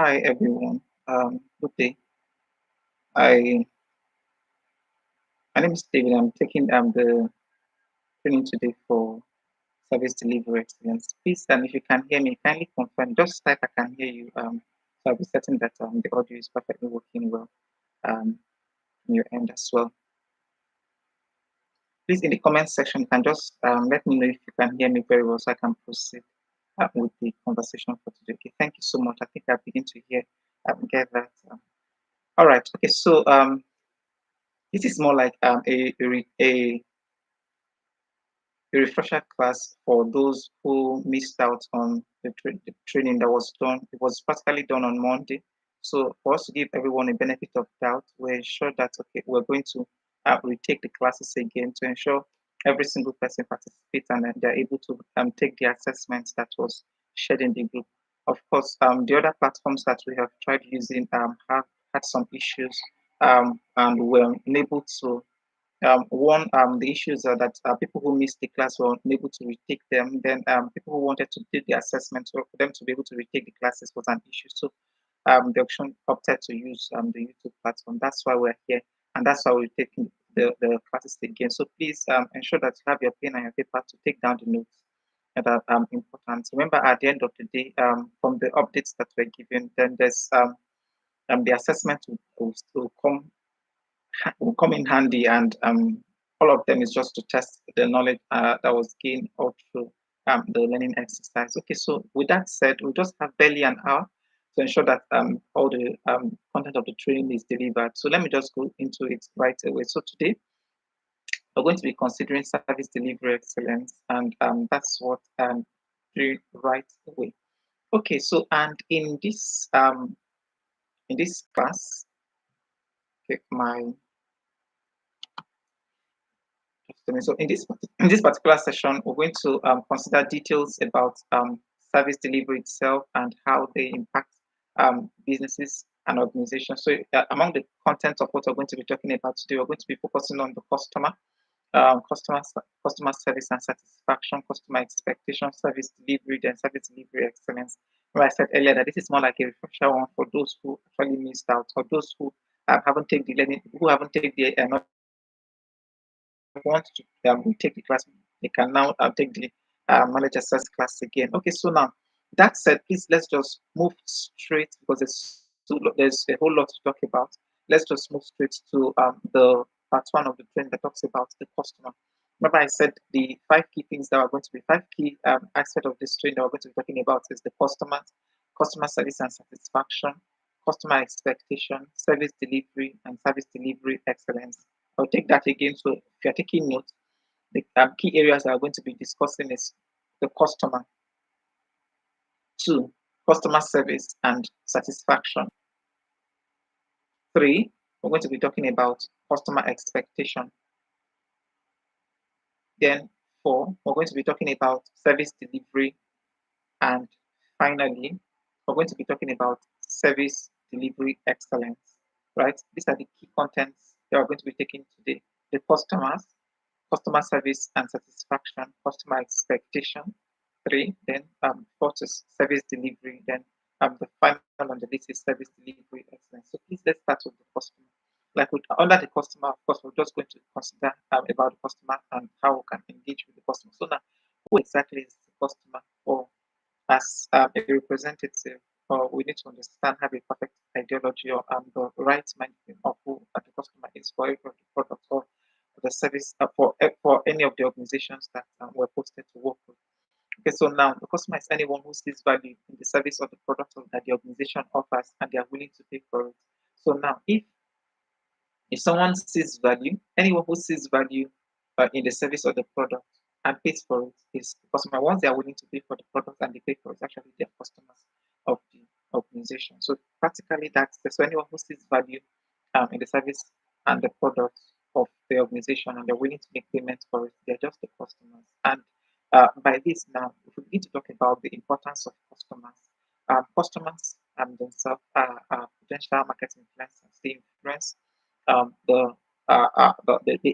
Hi everyone. Good day. I My name is David. I'm taking the training today for service delivery excellence. Please, if you can hear me, kindly confirm. Just type I can hear you. So I'll be certain that the audio is perfectly working well from your end as well. Please, in the comment section, you can just let me know if you can hear me very well, so I can proceed with the conversation for today. Okay, thank you so much. I think I begin to hear get that. All right. Okay. So this is more like a refresher class for those who missed out on the training that was done. It was practically done on Monday. So for us to give everyone a benefit of doubt, we're ensured that okay, we're going to retake the classes again to ensure every single person participates and they're able to take the assessments that was shared in the group. Of course, the other platforms that we have tried using have had some issues and were unable to one, the issues are that people who missed the class were unable to retake them. Then people who wanted to do the assessment or for them to be able to retake the classes was an issue. So the option opted to use the YouTube platform. That's why we're here, and that's why we're taking the classes again. So please ensure that you have your pen and your paper to take down the notes that are important. Remember, at the end of the day, from the updates that we're given, then there's the assessment will come in handy, and all of them is just to test the knowledge that was gained all through the learning exercise. Okay, so with that said, we just have barely an hour to ensure that all the content of the training is delivered. So let me just go into it right away. So today we're going to be considering service delivery excellence, and that's what doing right away. Okay, so and in this class, okay, my so in this particular session, we're going to consider details about service delivery itself and how they impact businesses and organizations. So among the content of what we're going to be talking about today, we're going to be focusing on the customer, um, customer, customer service and satisfaction, customer expectation, service delivery, then service delivery excellence. Remember I said earlier that this is more like a refresher one for those who actually missed out, or those who haven't taken the learning, who haven't taken the want to take the class, they can now take the knowledge access class again. Okay, so now that said, please let's just move straight because there's a whole lot to talk about. Let's just move straight to the part one of the training that talks about the customer. Remember, I said the five key things that are going to be five key aspects of this training that we're going to be talking about is the customer service and satisfaction, customer expectation, service delivery, and service delivery excellence. I'll take that again. So if you're taking notes, the key areas that we're going to be discussing is the customer, two, customer service and satisfaction, three, we're going to be talking about customer expectation, then four, we're going to be talking about service delivery, and finally, we're going to be talking about service delivery excellence, right? These are the key contents that we're going to be taking today. The customers, customer service and satisfaction, customer expectation, three, then fourth is service delivery, then the final on the list is service delivery excellence. So please let's start with the customer. Like with under the customer, of course, we're just going to consider about the customer and how we can engage with the customer. So now, who exactly is the customer? Or as a representative, we need to understand, have a perfect ideology or the right mindset of who the customer is for every of the products or the service for any of the organizations that we're posted to work with. Okay, so now the customer is anyone who sees value in the service or the product that the organization offers and they are willing to pay for it. So now, if someone sees value, anyone who sees value in the service or the product and pays for it is the customer. Once they are willing to pay for the product and they pay for it, actually they are customers of the organization. So practically that's anyone who sees value in the service and the product of the organization and they're willing to make payments for it, they're just the customers. And by this now, if we need to talk about the importance of customers, customers themselves are potential market influencers. They influence they're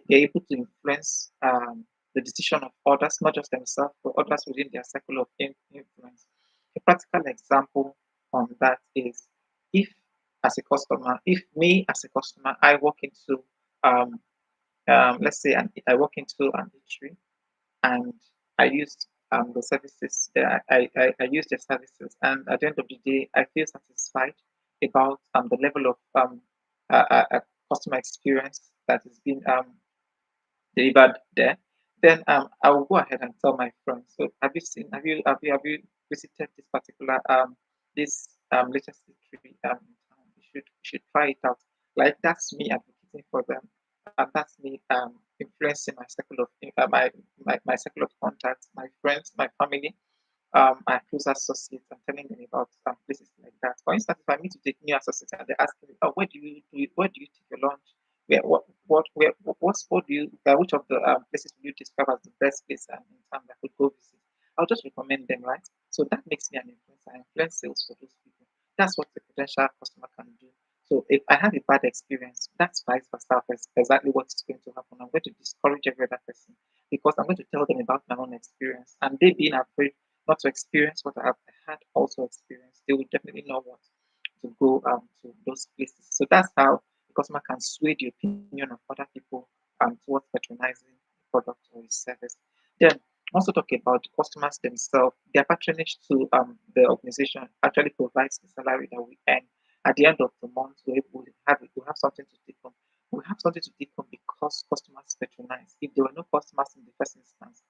able to influence the decision of others, not just themselves, but others within their circle of influence. A practical example on that is if as a customer, if me as a customer, I walk into um, let's say I walk into an eatery and I use the services that I use the services, and at the end of the day, I feel satisfied about the level of customer experience that is being delivered there. Then I will go ahead and tell my friends. So have you seen? Have you visited this particular this latest tree? You should try it out. Like that's me advocating for them, and that's me influencing my circle of my circle of contacts, my friends, my family, my close associates, and telling them about places like that. For instance, if I meet with a new associate and they ask me, "Oh, where do you do it? Where do you take your lunch? What do you which of the places will you describe as the best place in town that I could go visit?" I'll just recommend them, right? So that makes me an influencer. I influence sales for those people. That's what the potential customer can do. So if I have a bad experience, that's vice versa. That's exactly what's going to happen. I'm going to discourage every other person because I'm going to tell them about my own experience, and they being afraid not to experience what I have had also experienced, they will definitely know what to go to those places. So that's how the customer can sway the opinion of other people towards patronizing the product or his service. Then also talk about the customers themselves. Their patronage to the organization actually provides the salary that we earn. At the end of the month, we have something to take home. We have something to take home because customers patronize. If there were no customers in the first instance,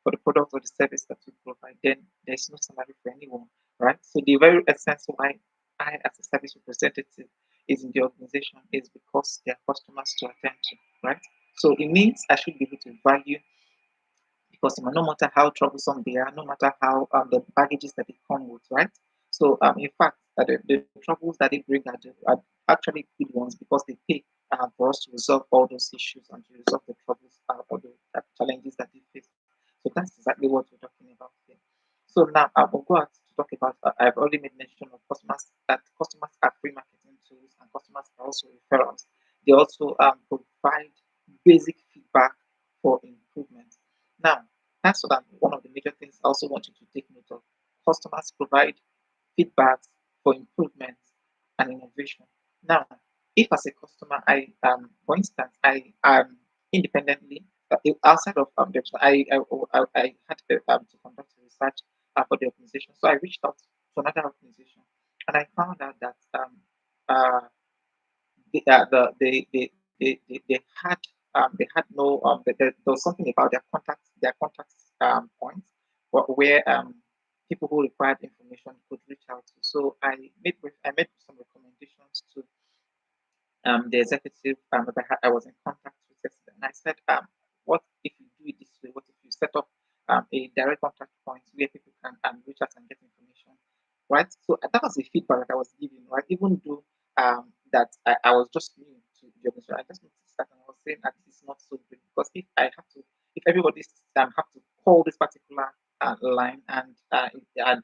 for the product or the service that we provide, then there's no salary for anyone, right? So the very essence why I, as a service representative, is in the organization is because there are customers to attend to, right? So it means I should be able to value the customer, no matter how troublesome they are, no matter how the baggages that they come with, right? So in fact, the troubles that they bring are actually good ones because they pay for us to resolve all those issues and to resolve the troubles or the challenges that they face. So that's exactly what we're talking about here. So now I will go out to talk about. I've already made mention of customers that customers are free marketing tools and customers are also referrals. They also provide basic feedback for improvement. Now, that's what one of the major things I also want you to take note of. Customers provide feedback for improvement and innovation. Now, if as a customer, for instance, I independently outside of the I had to conduct research for the organization, so I reached out to another organization, and I found out that uh, they had no there was something about their contact points where people who required information could reach out to. So I made some recommendations to the executive that I was in contact with yesterday, and I said, what if you do it this way? What if you set up a direct contact point where people can reach out and get information, right? So that was the feedback that I was giving, right? Even though that I was just new to the organization, I just noticed that, and I was saying that this is not so good because if everybody have to call this particular line, and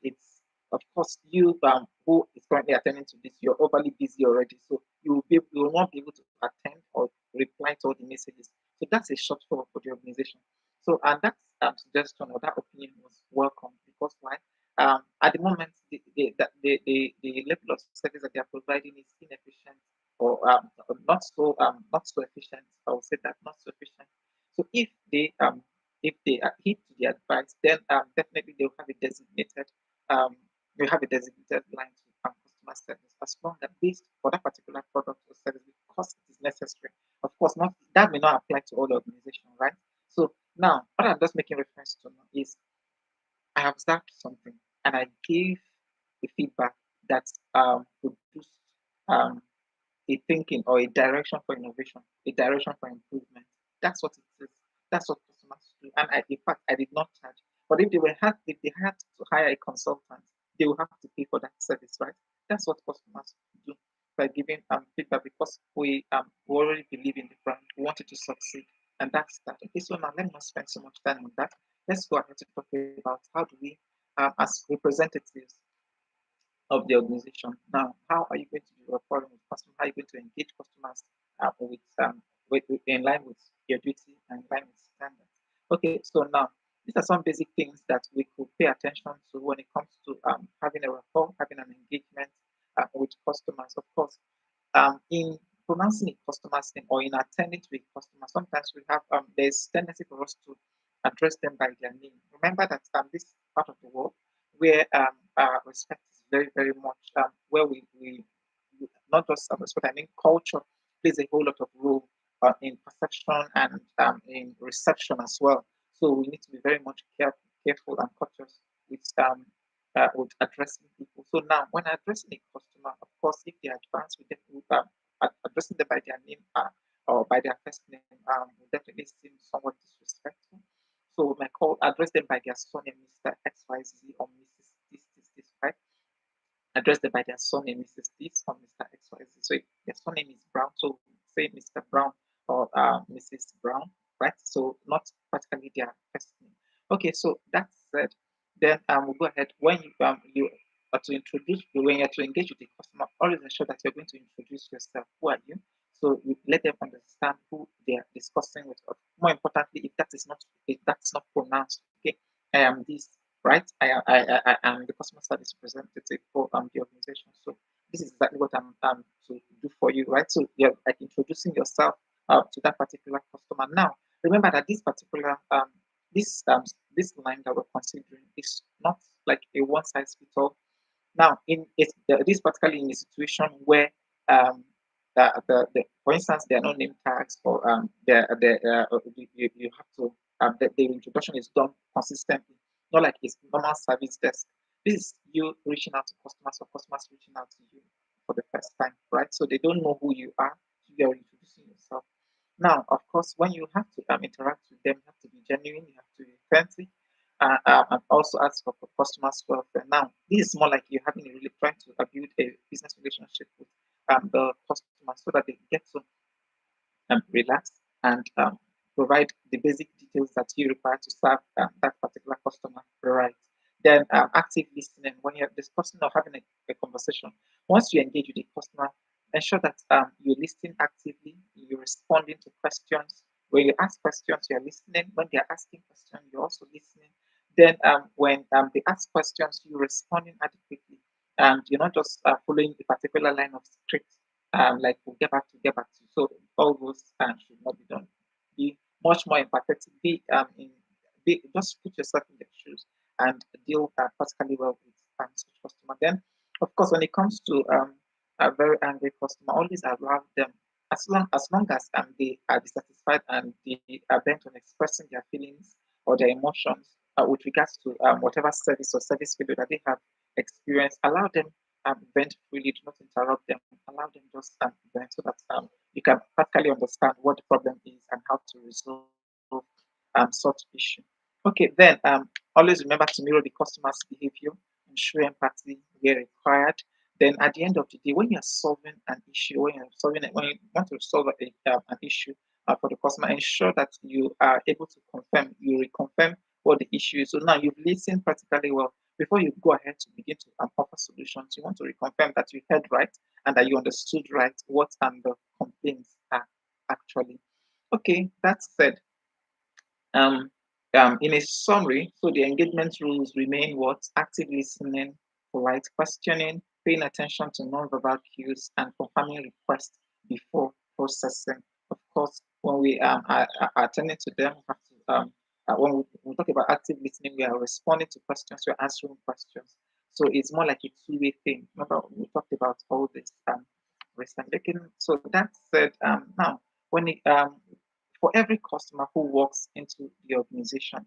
it's of course, you who is currently attending to this, you're overly busy already, so you will not be able to attend or reply to all the messages. So that's a shortfall for the organization. So and that suggestion or that opinion was welcome because why? At the moment, the level of service that they are providing is inefficient or not so efficient. I will say that not so efficient. So if they adhere to the advice, then definitely they'll have a designated um, we have a designated line to customer service as long as based for that particular product or service because it is necessary. Of course, not that may not apply to all the organization, right? So now what I'm just making reference to now is I observed something and I gave a feedback that produced um, a thinking or a direction for innovation, a direction for improvement. That's what it is. That's what customers do. And in fact, I did not charge. But if they had to hire a consultant, they will have to pay for that service, right? That's what customers do by giving feedback because we already believe in the brand. We want it to succeed, and that's that. Okay, so now let me not spend so much time on that. Let's go ahead to talk about how do we, as representatives of the organization. Now, how are you going to be referring with customers? How are you going to engage customers in line with your duty and in line with standards? Okay, so now these are some basic things that we could pay attention to when it comes to having a rapport, having an engagement, with customers. Of course, in pronouncing a customer's name or in attending to a customer, sometimes we have there's tendency for us to address them by their name. Remember that this part of the world where respect is very, very much where not just respect, I mean culture plays a whole lot of role in perception and in reception as well. So we need to be very much careful and cautious with addressing people. So now, when addressing a customer, of course, if they advance, we definitely addressing them by their name or by their first name will definitely seem somewhat disrespectful. So we might call address them by their surname, Mr. XYZ or Mrs. This, right? Address them by their surname, Mrs. This or Mr. XYZ. So if their surname is Brown, so say Mr. Brown or Mrs. Brown, right? So not particularly their first name. Okay, so that said, then we'll go ahead. When you are to introduce, when you're to engage with the customer, always ensure that you're going to introduce yourself. Who are you? So you let them understand who they are discussing with. More importantly, if that's not pronounced, okay, I am this, right? I am the customer service representative for the organization. So this is exactly what I'm to do for you, right? So you're like introducing yourself to that particular customer. Now, remember that this particular this line that we're considering is not like a one size fits all. Now, this particularly in a situation where for instance, there are no name tags or you have to the introduction is done consistently, not like it's normal service desk. This is you reaching out to customers or customers reaching out to you for the first time, right? So they don't know who you are. You are introducing yourself. Now, of course, when you have to interact with them, you have to be genuine, you have to be authentic, and also ask for customers' welfare. Now, this is more like you're having a really trying to build a business relationship with the customer so that they get to relax and provide the basic details that you require to serve that particular customer right. Then active listening when you're discussing or having a conversation. Once you engage with the customer, ensure that you're listening actively, you're responding to questions. When you ask questions, you're listening. When they're asking questions, you're also listening. Then when they ask questions, you're responding adequately. And you're not just following a particular line of script like get back to. So all those should not be done. Be much more empathetic. Just put yourself in their shoes and deal particularly well with such customer. Then, of course, when it comes to a very angry customer, always allow them as long as they are dissatisfied and they are bent on expressing their feelings or their emotions with regards to whatever service or service failure that they have experienced, allow them vent freely, do not interrupt them, allow them just vent so that you can practically understand what the problem is and how to resolve such issue. Okay, then always remember to mirror the customer's behavior and show empathy where required. Then at the end of the day, when you're solving an issue, when you want to solve an issue for the customer, ensure that you are able to you reconfirm what the issue is. So now you've listened practically well. Before you go ahead to begin to offer solutions, you want to reconfirm that you heard right and that you understood right what the complaints are actually. Okay, that said, um, in a summary, so the engagement rules remain what? Active listening, polite questioning, paying attention to non-verbal cues, and confirming requests before processing. Of course, when we are attending to them, we have to, when we talk about active listening, we are responding to questions, we're answering questions. So it's more like a two-way thing. Remember, we talked about all this recently. So that said, now, when it, for every customer who walks into the organization,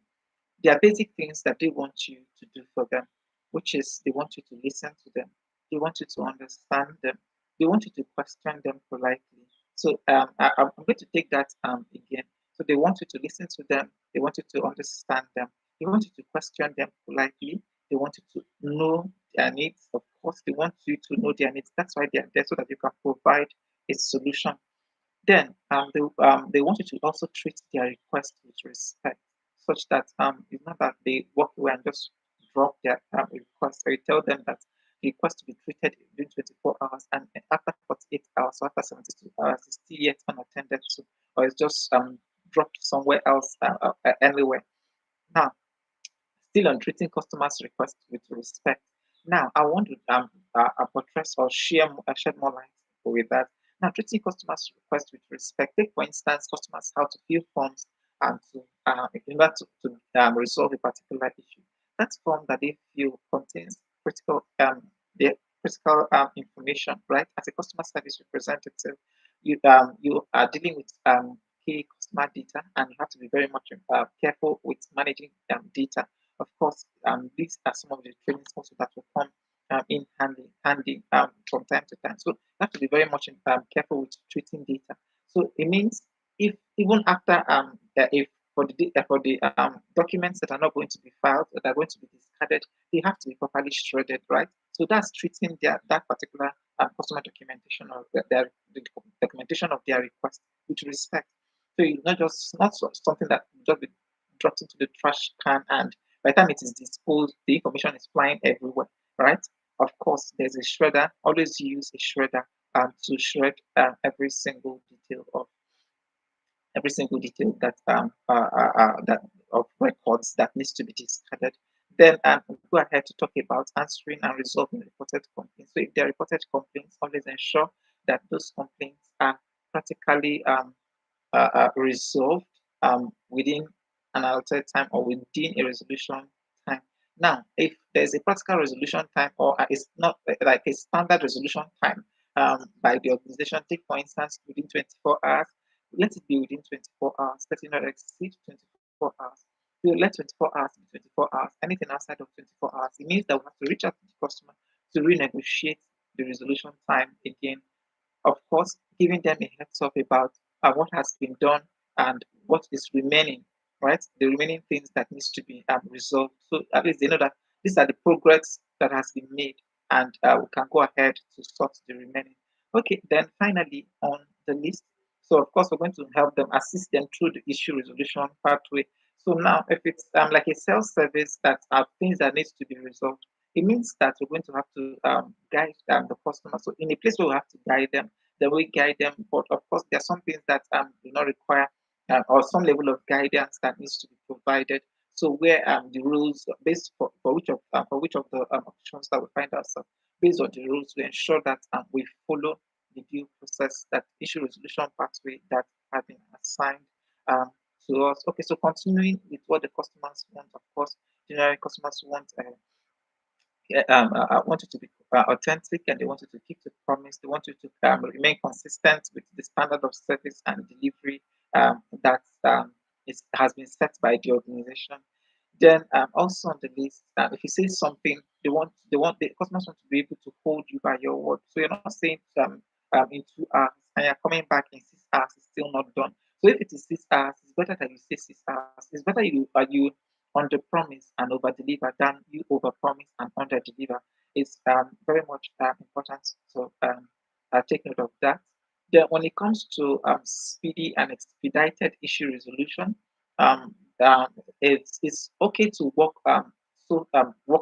there are basic things that they want you to do for them, which is they want you to listen to them, they want you to understand them, they want you to question them politely. So I'm going to take that again. So they want you to listen to them, they want you to understand them, they want you to question them politely, they want you to know their needs. Of course, they want you to know their needs. That's why they're there so that you can provide a solution. Then they want you to also treat their request with respect, such that it's not that they walk away and just drop their request. So you tell them that the request to be treated within 24 hours, and after 48 hours or after 72 hours, it's still yet unattended to, or it's just dropped somewhere else, anywhere. Now, still on treating customers' requests with respect. Now, I want to buttress or shed more light with that. Now, treating customers' requests with respect. Take, for instance, customers how to fill forms and in order to resolve a particular issue. That form that they fill contains the critical information, right? As a customer service representative, you are dealing with key customer data, and you have to be very much careful with managing data. Of course, these are some of the trainings also that will come in handy from time to time. So you have to be very much careful with treating data. So it means if even after if for the documents that are not going to be filed, that are going to be discarded, they have to be properly shredded, right? So that's treating that particular customer documentation or the documentation of their request with respect. So it's not something that just be dropped into the trash can, and by the time it is disposed, the information is flying everywhere, right? Of course, there's a shredder. Always use a shredder to shred every single detail that of records that needs to be discarded. Then we go ahead to talk about answering and resolving reported complaints. So if there are reported complaints, always ensure that those complaints are practically resolved within an allotted time or within a resolution time. Now, if there's a practical resolution time or it's not like a standard resolution time by the organization, take for instance within 24 hours, let it be within 24 hours, let it not exceed 24 hours. So let 24 hours be 24 hours. Anything outside of 24 hours, it means that we have to reach out to the customer to renegotiate the resolution time again, of course, giving them a heads up about what has been done and what is remaining, right? The remaining things that needs to be resolved. So at least they know that these are the progress that has been made, and we can go ahead to sort the remaining. Okay, then finally on the list. So of course we're going to help them, assist them through the issue resolution pathway. So now, if it's like a sales service that are things that needs to be resolved, it means that we're going to have to guide the customer. So in a place where we have to guide them, then we guide them. But of course, there are some things that do not require or some level of guidance that needs to be provided. So where the rules based for which of the options that we find ourselves, based on the rules, we ensure that we follow the due process, that issue resolution pathway that have been assigned to us. Okay, so continuing with what the customers want, of course, generally customers want want you to be authentic, and they want you to keep the promise. They want you to remain consistent with the standard of service and delivery that has been set by the organization. Then also on the list, if you say something, they want the customers want to be able to hold you by your word. So you're not saying in 2 hours and you're coming back in 6 hours, it's still not done. So if it is 6 hours, it's better that you say 6 hours. It's better you under promise and over deliver than you over promise and under deliver. It's very much important to take note of that. Then, when it comes to speedy and expedited issue resolution, um, um, it's okay to work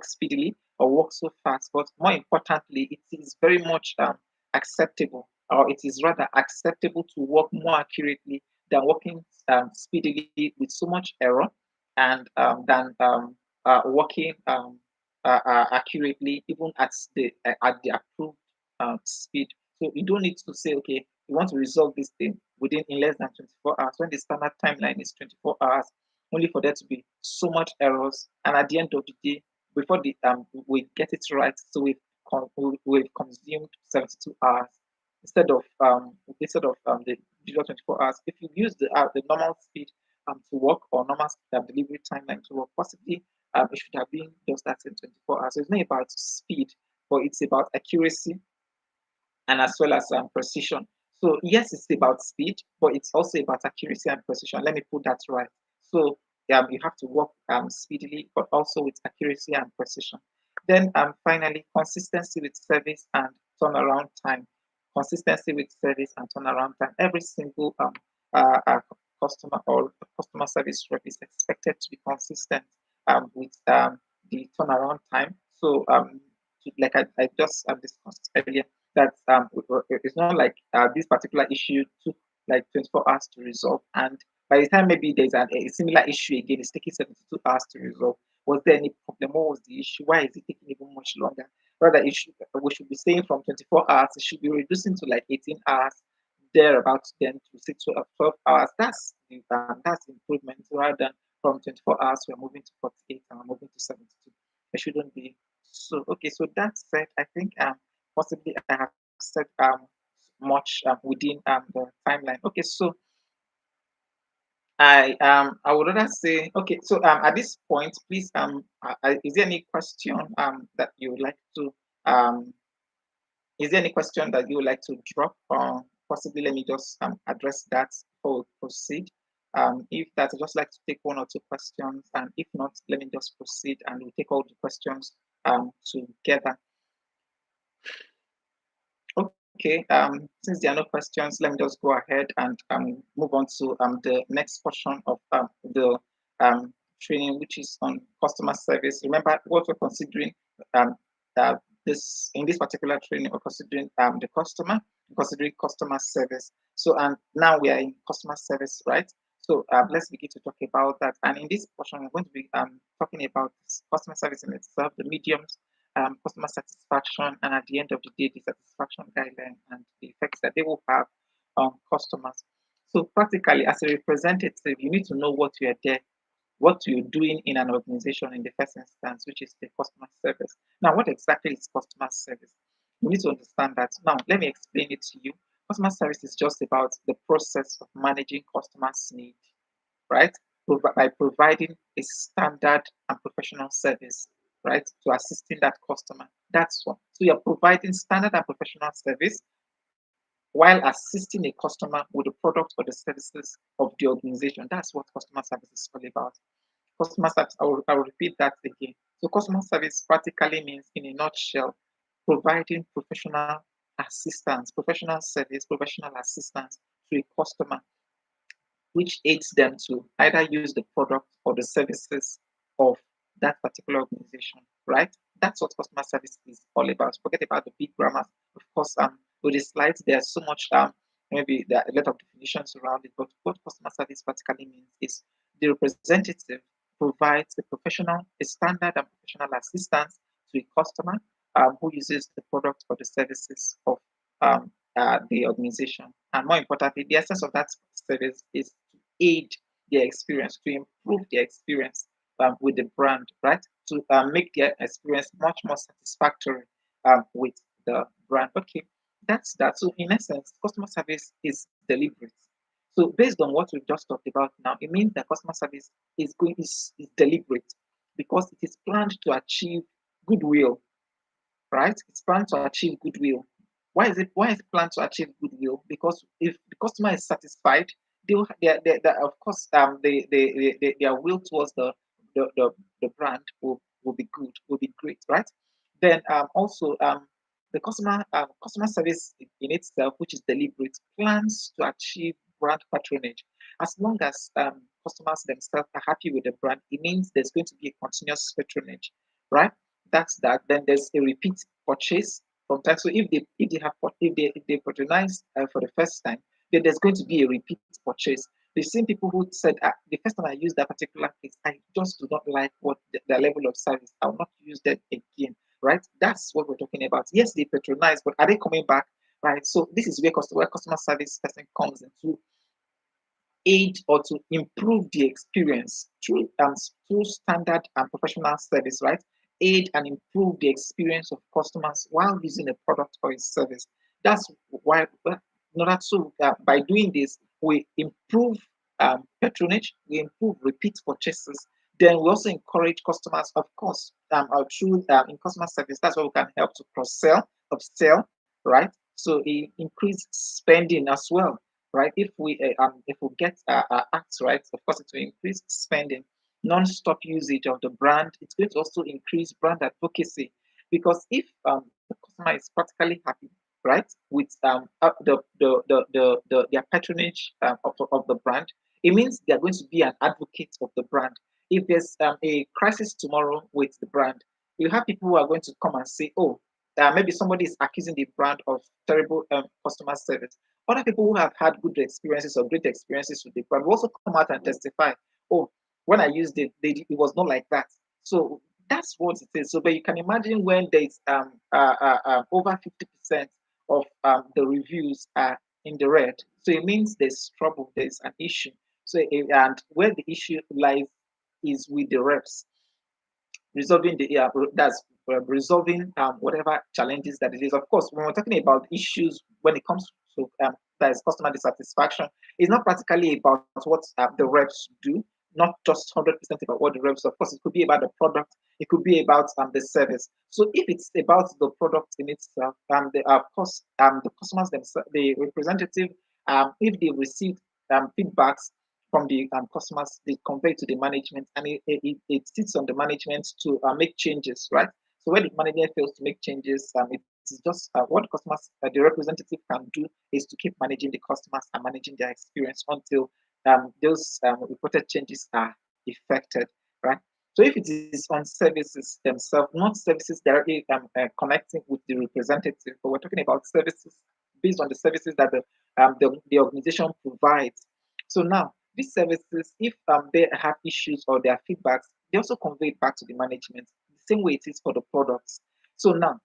speedily or work so fast, but more importantly, it is very much acceptable, or it is rather acceptable to work more accurately than working speedily with so much error and than working accurately even at the approved speed. So you don't need to say, okay, you want to resolve this thing within in less than 24 hours when the standard timeline is 24 hours, only for there to be so much errors. And at the end of the day, before the we get it right, so we've consumed 72 hours instead of the usual 24 hours. If you use the normal speed to work or normal delivery timeline to work, possibly it should have been just that in 24 hours. So it's not about speed, but it's about accuracy and as well as precision. So yes, it's about speed, but it's also about accuracy and precision. Let me put that right. So you have to work speedily, but also with accuracy and precision. Then finally, consistency with service and turnaround time. Consistency with service and turnaround time. Every single customer or customer service rep is expected to be consistent with the turnaround time. So like I just discussed earlier, that it's not like this particular issue took like 24 hours to resolve, and by the time maybe there's a similar issue again, it's taking 72 hours to resolve. Was there any problem? What was the issue? Why is it taking even much longer? Rather, we should be saying from 24 hours, it should be reducing to like 18 hours, thereabouts, then to 12 hours. That's improvement rather than from 24 hours, we're moving to 48 and we're moving to 72. It shouldn't be so. Okay, so that said, I think possibly I have said much within the timeline. Okay, so I would rather say, okay, so at this point, please is there any question that you would like to um is there any question that you would like to drop, or possibly let me just address that before we proceed? If that, I'd just like to take one or two questions, and if not, let me just proceed and we'll take all the questions together. Okay, since there are no questions, let me just go ahead and move on to the next portion of the um, training, which is on customer service. Remember, what we're considering um, uh, this in this particular training, we're considering the customer, considering customer service. So, and now we are in customer service, right? So, let's begin to talk about that. And in this portion, we're going to be talking about customer service in itself, the mediums, customer satisfaction, and at the end of the day, the satisfaction guideline and the effects that they will have on customers. So, practically, as a representative, you need to know what you're doing in an organization in the first instance, which is the customer service. Now, what exactly is customer service? You need to understand that. Now, let me explain it to you. Customer service is just about the process of managing customers' needs, right? By providing a standard and professional service, right, to assisting that customer. That's one. So you're providing standard and professional service while assisting a customer with the product or the services of the organization. That's what customer service is all about. Customer service, I will repeat that again. So customer service practically means, in a nutshell, providing professional assistance, professional service, professional assistance to a customer, which aids them to either use the product or the services of that particular organization, right? That's what customer service is all about. Forget about the big grammars. Of course, with the slides, there's so much, maybe there are a lot of definitions around it, but what customer service practically means is the representative provides a standard and professional assistance to a customer who uses the product or the services of the organization. And more importantly, the essence of that service is to aid their experience, to improve their experience with the brand, right? To make their experience much more satisfactory with the brand. Okay, that's that. So, in essence, customer service is deliberate. So, based on what we've just talked about now, it means that customer service is deliberate because it is planned to achieve goodwill, right? It's planned to achieve goodwill. Why is it planned to achieve goodwill? Because if the customer is satisfied, they will of course their will towards the, the, the brand will be good, will be great, right? Then also the customer service in itself, which is deliberate, plans to achieve brand patronage. As long as customers themselves are happy with the brand, it means there's going to be a continuous patronage, right? That's that. Then there's a repeat purchase from time. So if they patronize for the first time, then there's going to be a repeat purchase. We've seen people who said, the first time I used that particular case, I just do not like what the level of service. I will not use that again. Right? That's what we're talking about. Yes, they patronize, but are they coming back? Right. So this is where customer service person comes into aid or to improve the experience through standard and professional service, right? Aid and improve the experience of customers while using a product or a service. That's why, in order to, by doing this, we improve patronage, we improve repeat purchases. Then we also encourage customers, of course, through in customer service. That's where we can help to cross sell, upsell, right? So it increase spending as well, right? If we get acts right, of course, it will increase spending, non-stop usage of the brand. It's going to also increase brand advocacy because if the customer is practically happy, right, with their patronage of the brand, it means they are going to be an advocate of the brand. If there's a crisis tomorrow with the brand, you have people who are going to come and say, oh, maybe somebody is accusing the brand of terrible customer service. Other people who have had good experiences or great experiences with the brand will also come out and testify. Oh, when I used it, it was not like that. So That's what it is. So, but you can imagine when there's over 50% of the reviews are in the red. So it means there's trouble, there's an issue. So and where the issue lies is with the reps resolving the that's resolving whatever challenges that it is. Of course, when we're talking about issues when it comes to that is customer dissatisfaction, it's not practically about what the reps do, not just 100% about what the reps. Of course, it could be about the product, it could be about the service. So if it's about the product in itself, the of course the customers themselves, the representative, if they receive feedbacks from the customers, they convey to the management, and it sits on the management to make changes, right? So when the management fails to make changes, it is just what customers, the representative can do is to keep managing the customers and managing their experience until those reported changes are effected, right? So if it is on services themselves, not services directly connecting with the representative, but we're talking about services based on the services that the organization provides. So now these services, if they have issues or their feedbacks, they also convey it back to the management, the same way it is for the products. So now,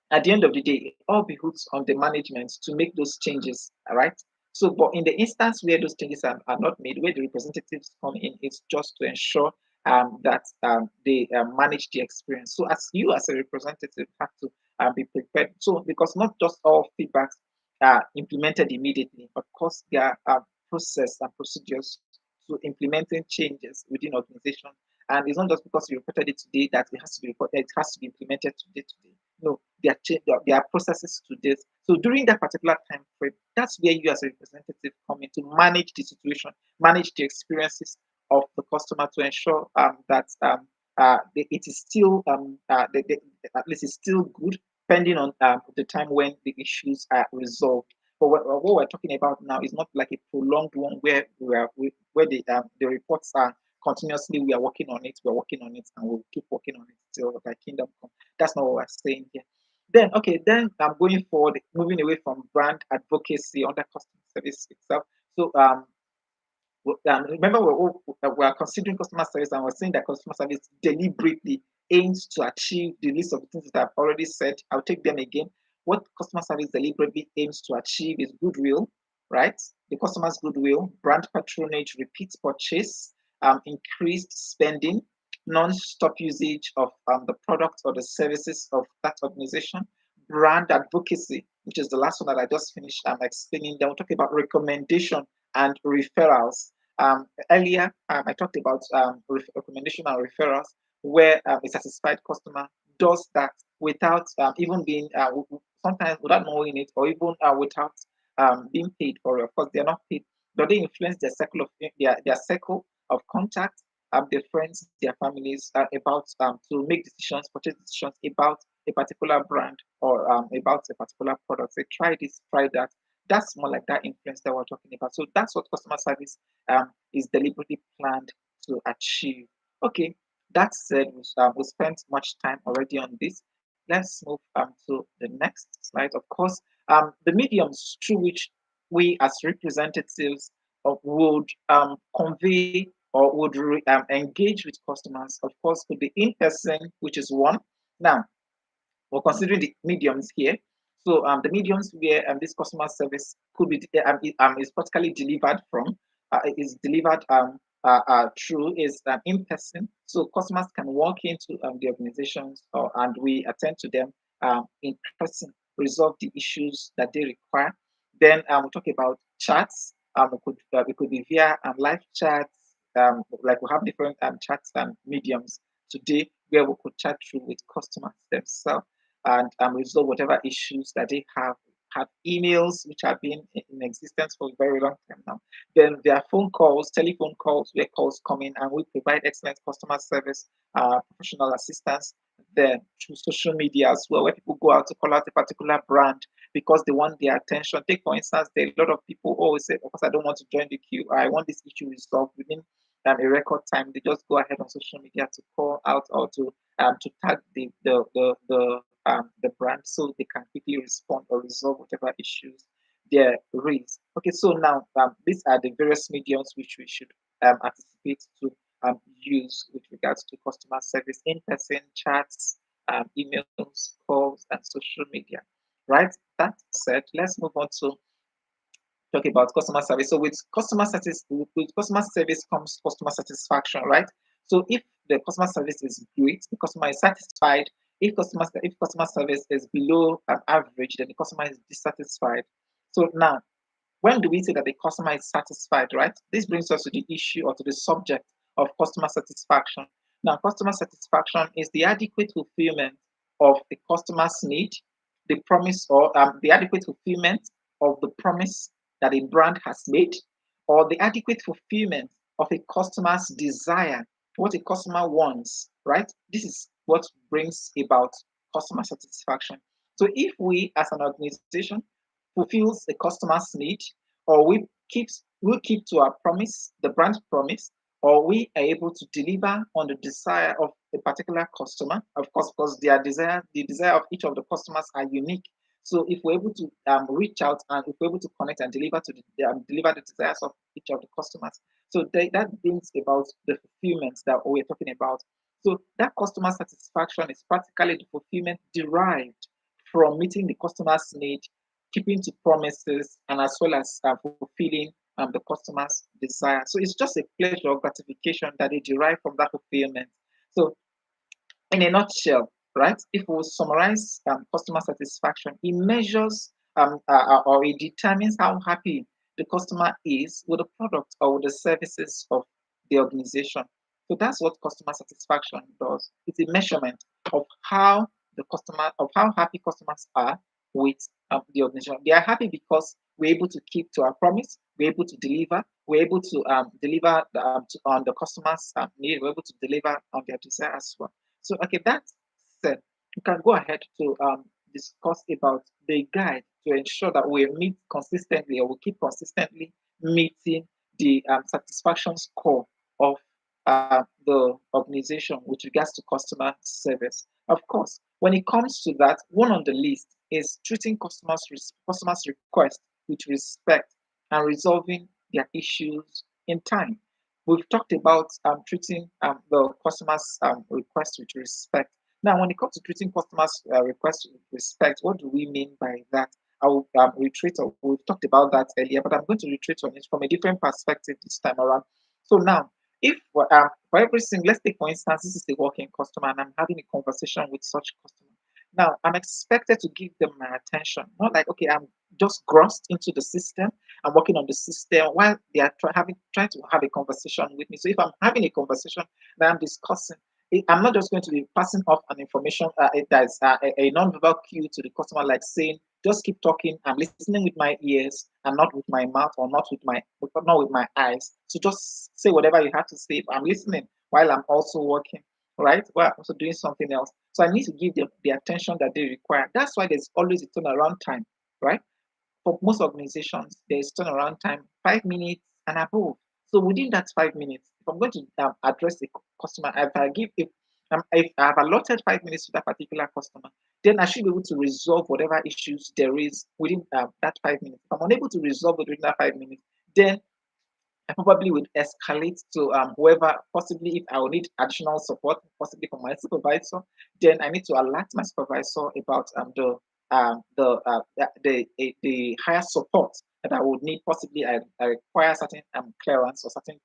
at the end of the day, it all behooves on the management to make those changes, all right? So, but in the instance where those changes are not made, where the representatives come in, it's just to ensure that they manage the experience. So, as you as a representative have to be prepared. So, because not just all feedbacks are implemented immediately, of course, there are process and procedures to implementing changes within organization. And it's not just because you reported it today that it has to be reported, it has to be implemented today. No, there are processes to this. So during that particular time frame, that's where you as a representative come in to manage the situation, manage the experiences of the customer to ensure that it is still at least it's still good, depending on the time when the issues are resolved. But what we're talking about now is not like a prolonged one where where the reports are continuously, we are working on it, we're working on it, and we'll keep working on it till the kingdom come. That's not what we're saying here. Then, okay, then I'm going forward, moving away from brand advocacy under customer service itself. So, remember, we're considering customer service, and we're saying that customer service deliberately aims to achieve the list of things that I've already said. I'll take them again. What customer service deliberately aims to achieve is goodwill, right? The customer's goodwill, brand patronage, repeat purchase, increased spending, non-stop usage of the product or the services of that organization, brand advocacy, which is the last one that I just finished explaining. Then we'll talk about recommendation and referrals. Earlier, I talked about recommendation and referrals, where a satisfied customer does that without even being, sometimes without knowing it, or even without being paid for it. Of course, they're not paid, but they influence their circle of their circle of contact, their friends, their families, about to make decisions, purchase decisions about a particular brand or about a particular product. Say, try this, try that. That's more like that influence that we're talking about. So that's what customer service is deliberately planned to achieve. Okay, that said, we spent much time already on this. Let's move to the next slide. Of course, the mediums through which we as representatives would convey or would engage with customers, of course, could be in person, which is one. Now, we're considering the mediums here. So the mediums where this customer service could be is practically delivered from is delivered through is in person. So customers can walk into the organizations and we attend to them in person, resolve the issues that they require. Then we talk about chats. It could be via live chats. Like we have different chats and mediums today where we could chat through with customers themselves and resolve whatever issues that they have emails which have been in existence for a very long time now. Then there are phone calls, telephone calls, where calls come in, and we provide excellent customer service, professional assistance. Then through social media as well, where people go out to call out a particular brand because they want their attention. Take for instance, there are a lot of people always say, "Because I don't want to join the queue, I want this issue resolved within a record time." They just go ahead on social media to call out or to tag the brand so they can quickly respond or resolve whatever issues there is. Okay, so now these are the various mediums which we should anticipate to use with regards to customer service: in-person chats, emails, calls, and social media. Right. That said, let's move on to talk about customer service. So with customer service comes customer satisfaction, right? So if the customer service is great, the customer is satisfied. If customer service is below average, then the customer is dissatisfied. So now, when do we say that the customer is satisfied, right? This brings us to the issue or to the subject of customer satisfaction. Now, customer satisfaction is the adequate fulfillment of the customer's need, the promise, or the adequate fulfillment of the promise that a brand has made, or the adequate fulfillment of a customer's desire, what a customer wants, right? This is what brings about customer satisfaction. So if we as an organization fulfills a customer's need, or we keep to our promise, the brand promise, or we are able to deliver on the desire of a particular customer. Of course, because the desire of each of the customers are unique. So if we're able to reach out and if we're able to connect and deliver the desires of each of the customers, so that brings about the fulfillment that we're talking about. So that customer satisfaction is practically the fulfillment derived from meeting the customer's need, keeping to promises, and as well as fulfilling the customer's desire. So it's just a pleasure or gratification that they derive from that fulfillment. So in a nutshell, right, if we summarize customer satisfaction, it measures or it determines how happy the customer is with the product or with the services of the organization. So that's what customer satisfaction does. It's a measurement of how happy customers are with the organization. They are happy because we're able to keep to our promise. We're able to deliver. We're able to deliver on the customer's need. We're able to deliver on their desire as well. So, okay, that said, you can go ahead to discuss about the guide to ensure that we meet consistently or we keep consistently meeting the satisfaction score of the organization with regards to customer service. Of course, when it comes to that, one on the list is treating customers' request with respect and resolving their issues in time. We've talked about treating the customers' request with respect. Now, when it comes to treating customers' request with respect, what do we mean by that? I will retreat. We've talked about that earlier, but I'm going to retreat on it from a different perspective this time around. So now, if for every single, let's take for instance, this is a working customer, and I'm having a conversation with such customer. Now, I'm expected to give them my attention, not like okay, I'm just grossed into the system. I'm working on the system while they are trying to have a conversation with me. So if I'm having a conversation that I'm discussing, I'm not just going to be passing off an information that is a non-verbal cue to the customer, like saying, "Just keep talking. I'm listening with my ears and not with my mouth or not with my eyes. So just say whatever you have to say. I'm listening while I'm also working, right? While I'm also doing something else. So I need to give them the attention that they require. That's why there's always a turnaround time, right? For most organizations, there is turnaround time 5 minutes and above. So within that 5 minutes, if I'm going to address a customer, if I have allotted 5 minutes to that particular customer, then I should be able to resolve whatever issues there is within that 5 minutes. If I'm unable to resolve it within that 5 minutes, then I probably would escalate to whoever, possibly if I will need additional support, possibly from my supervisor, then I need to alert my supervisor about the higher support that I would need. Possibly I require certain clearance or certain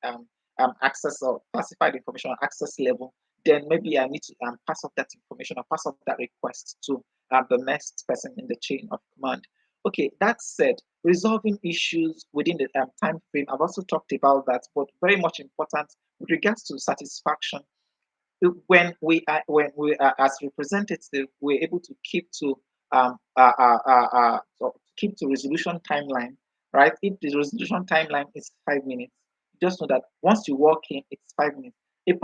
access or classified information or access level. Then maybe I need to pass off that information or pass off that request to the next person in the chain of command. Okay, that said, resolving issues within the time frame. I've also talked about that, but very much important with regards to satisfaction. When we are as representatives, we're able to keep to resolution timeline, right? If the resolution timeline is 5 minutes, just know that once you walk in, it's 5 minutes. A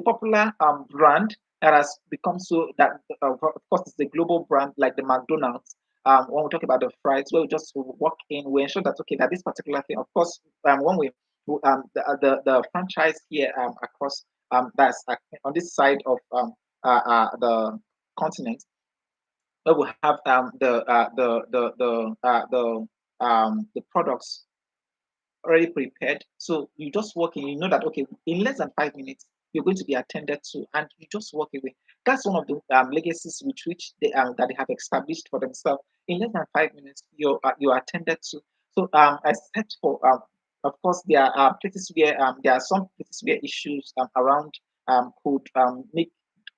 popular brand that has become so that of course it's a global brand like the McDonald's. When we talk about the fries, where we just walk in, we ensure that okay, that this particular thing, of course, when we the franchise here across that's on this side of the continent, where we have the products already prepared. So you just walk in, you know that okay, in less than 5 minutes, you're going to be attended to, and you just walk away. That's one of the legacies with which they have established for themselves. In less than 5 minutes, you're attended to. So except for of course, there are places where there are some places where issues around could make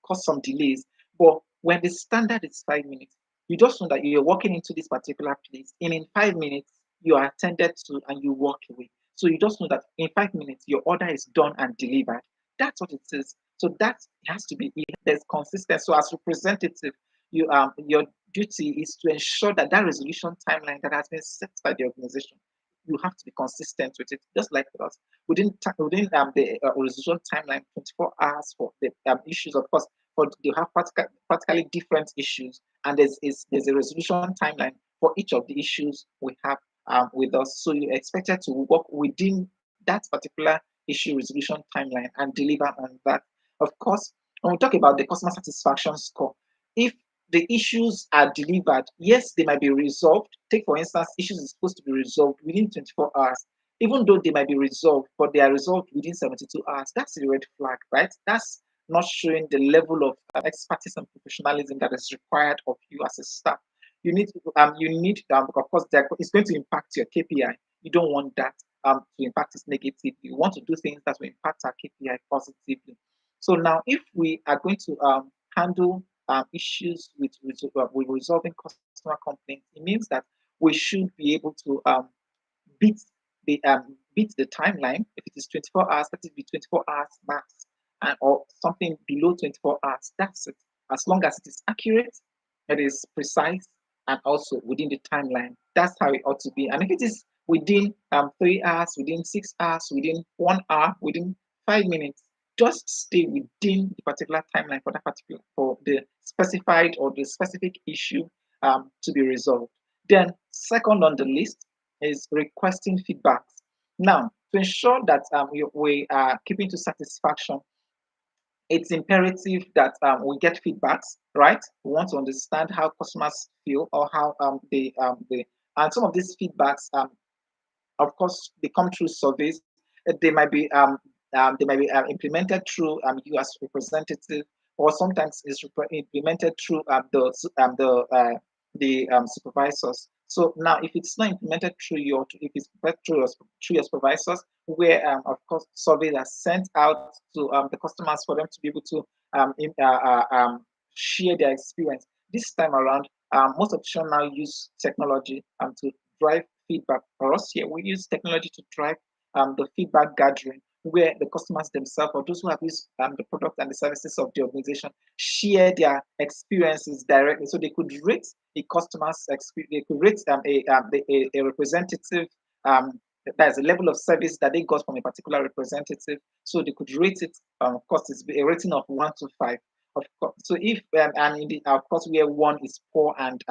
cause some delays. But when the standard is 5 minutes, you just know that you're walking into this particular place, and in 5 minutes you are attended to and you walk away. So you just know that in 5 minutes your order is done and delivered. That's what it is. So that has to be there's consistency. So as representative, your duty is to ensure that that resolution timeline that has been set by the organization, you have to be consistent with it. Just like with us, within the resolution timeline, 24 hours for the issues. Of course, for they have practically different issues, and there's a resolution timeline for each of the issues we have with us. So you're expected to work within that particular issue resolution timeline and deliver on that. Of course, when we talk about the customer satisfaction score, if the issues are delivered, yes, they might be resolved. Take, for instance, issues is supposed to be resolved within 24 hours. Even though they might be resolved, but they are resolved within 72 hours, that's a red flag, right? That's not showing the level of expertise and professionalism that is required of you as a staff. Of course, it's going to impact your KPI. You don't want that to impact it negatively. You want to do things that will impact our KPI positively. So now, if we are going to handle issues with resolving customer complaints, it means that we should be able to beat beat the timeline. If it is 24 hours, let it be 24 hours max, and or something below 24 hours. That's it. As long as it is accurate, it is precise, and also within the timeline. That's how it ought to be. And if it is within 3 hours, within 6 hours, within 1 hour, within 5 minutes, just stay within the particular timeline for that particular for the specified or the specific issue to be resolved. Then, second on the list is requesting feedback. Now, to ensure that we are keeping to satisfaction, it's imperative that we get feedbacks, right? We want to understand how customers feel or how they and some of these feedbacks, of course, they come through surveys. They might be implemented through you as representative, or sometimes it's implemented through the supervisors. So now, if it's not implemented through if it's implemented through your supervisors, where of course surveys are sent out to the customers for them to be able to share their experience. This time around, most organizations now use technology to drive feedback. For us here, we use technology to drive the feedback gathering, where the customers themselves or those who have used the product and the services of the organization share their experiences directly. So they could rate a customer's experience, they could rate a representative. There's a level of service that they got from a particular representative. So they could rate it. Of course, it's a rating of 1 to 5. Of course, so if and in the, of course, where 1 is poor and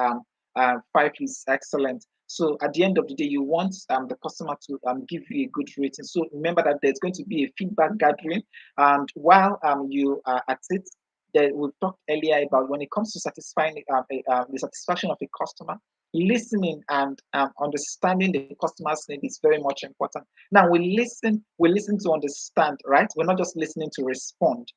5 is excellent. So at the end of the day, you want the customer to give you a good rating. So remember that there's going to be a feedback gathering, and while you are at it, that we talked earlier about when it comes to satisfying the satisfaction of a customer, listening and understanding the customer's need is very much important. Now we listen to understand, right? We're not just listening to respond.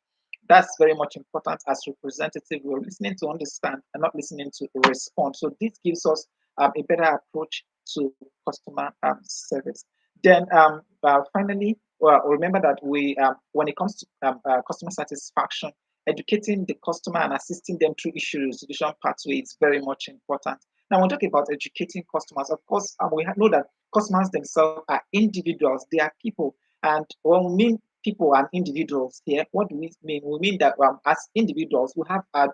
That's very much important as representative. We're listening to understand and not listening to respond. So this gives us a better approach to customer service. Then finally, well, remember that when it comes to customer satisfaction, educating the customer and assisting them through issue resolution pathway is very much important. Now, when we talk about educating customers, of course, we know that customers themselves are individuals, they are people. And when we mean people and individuals here, what do we mean? We mean that as individuals, we have a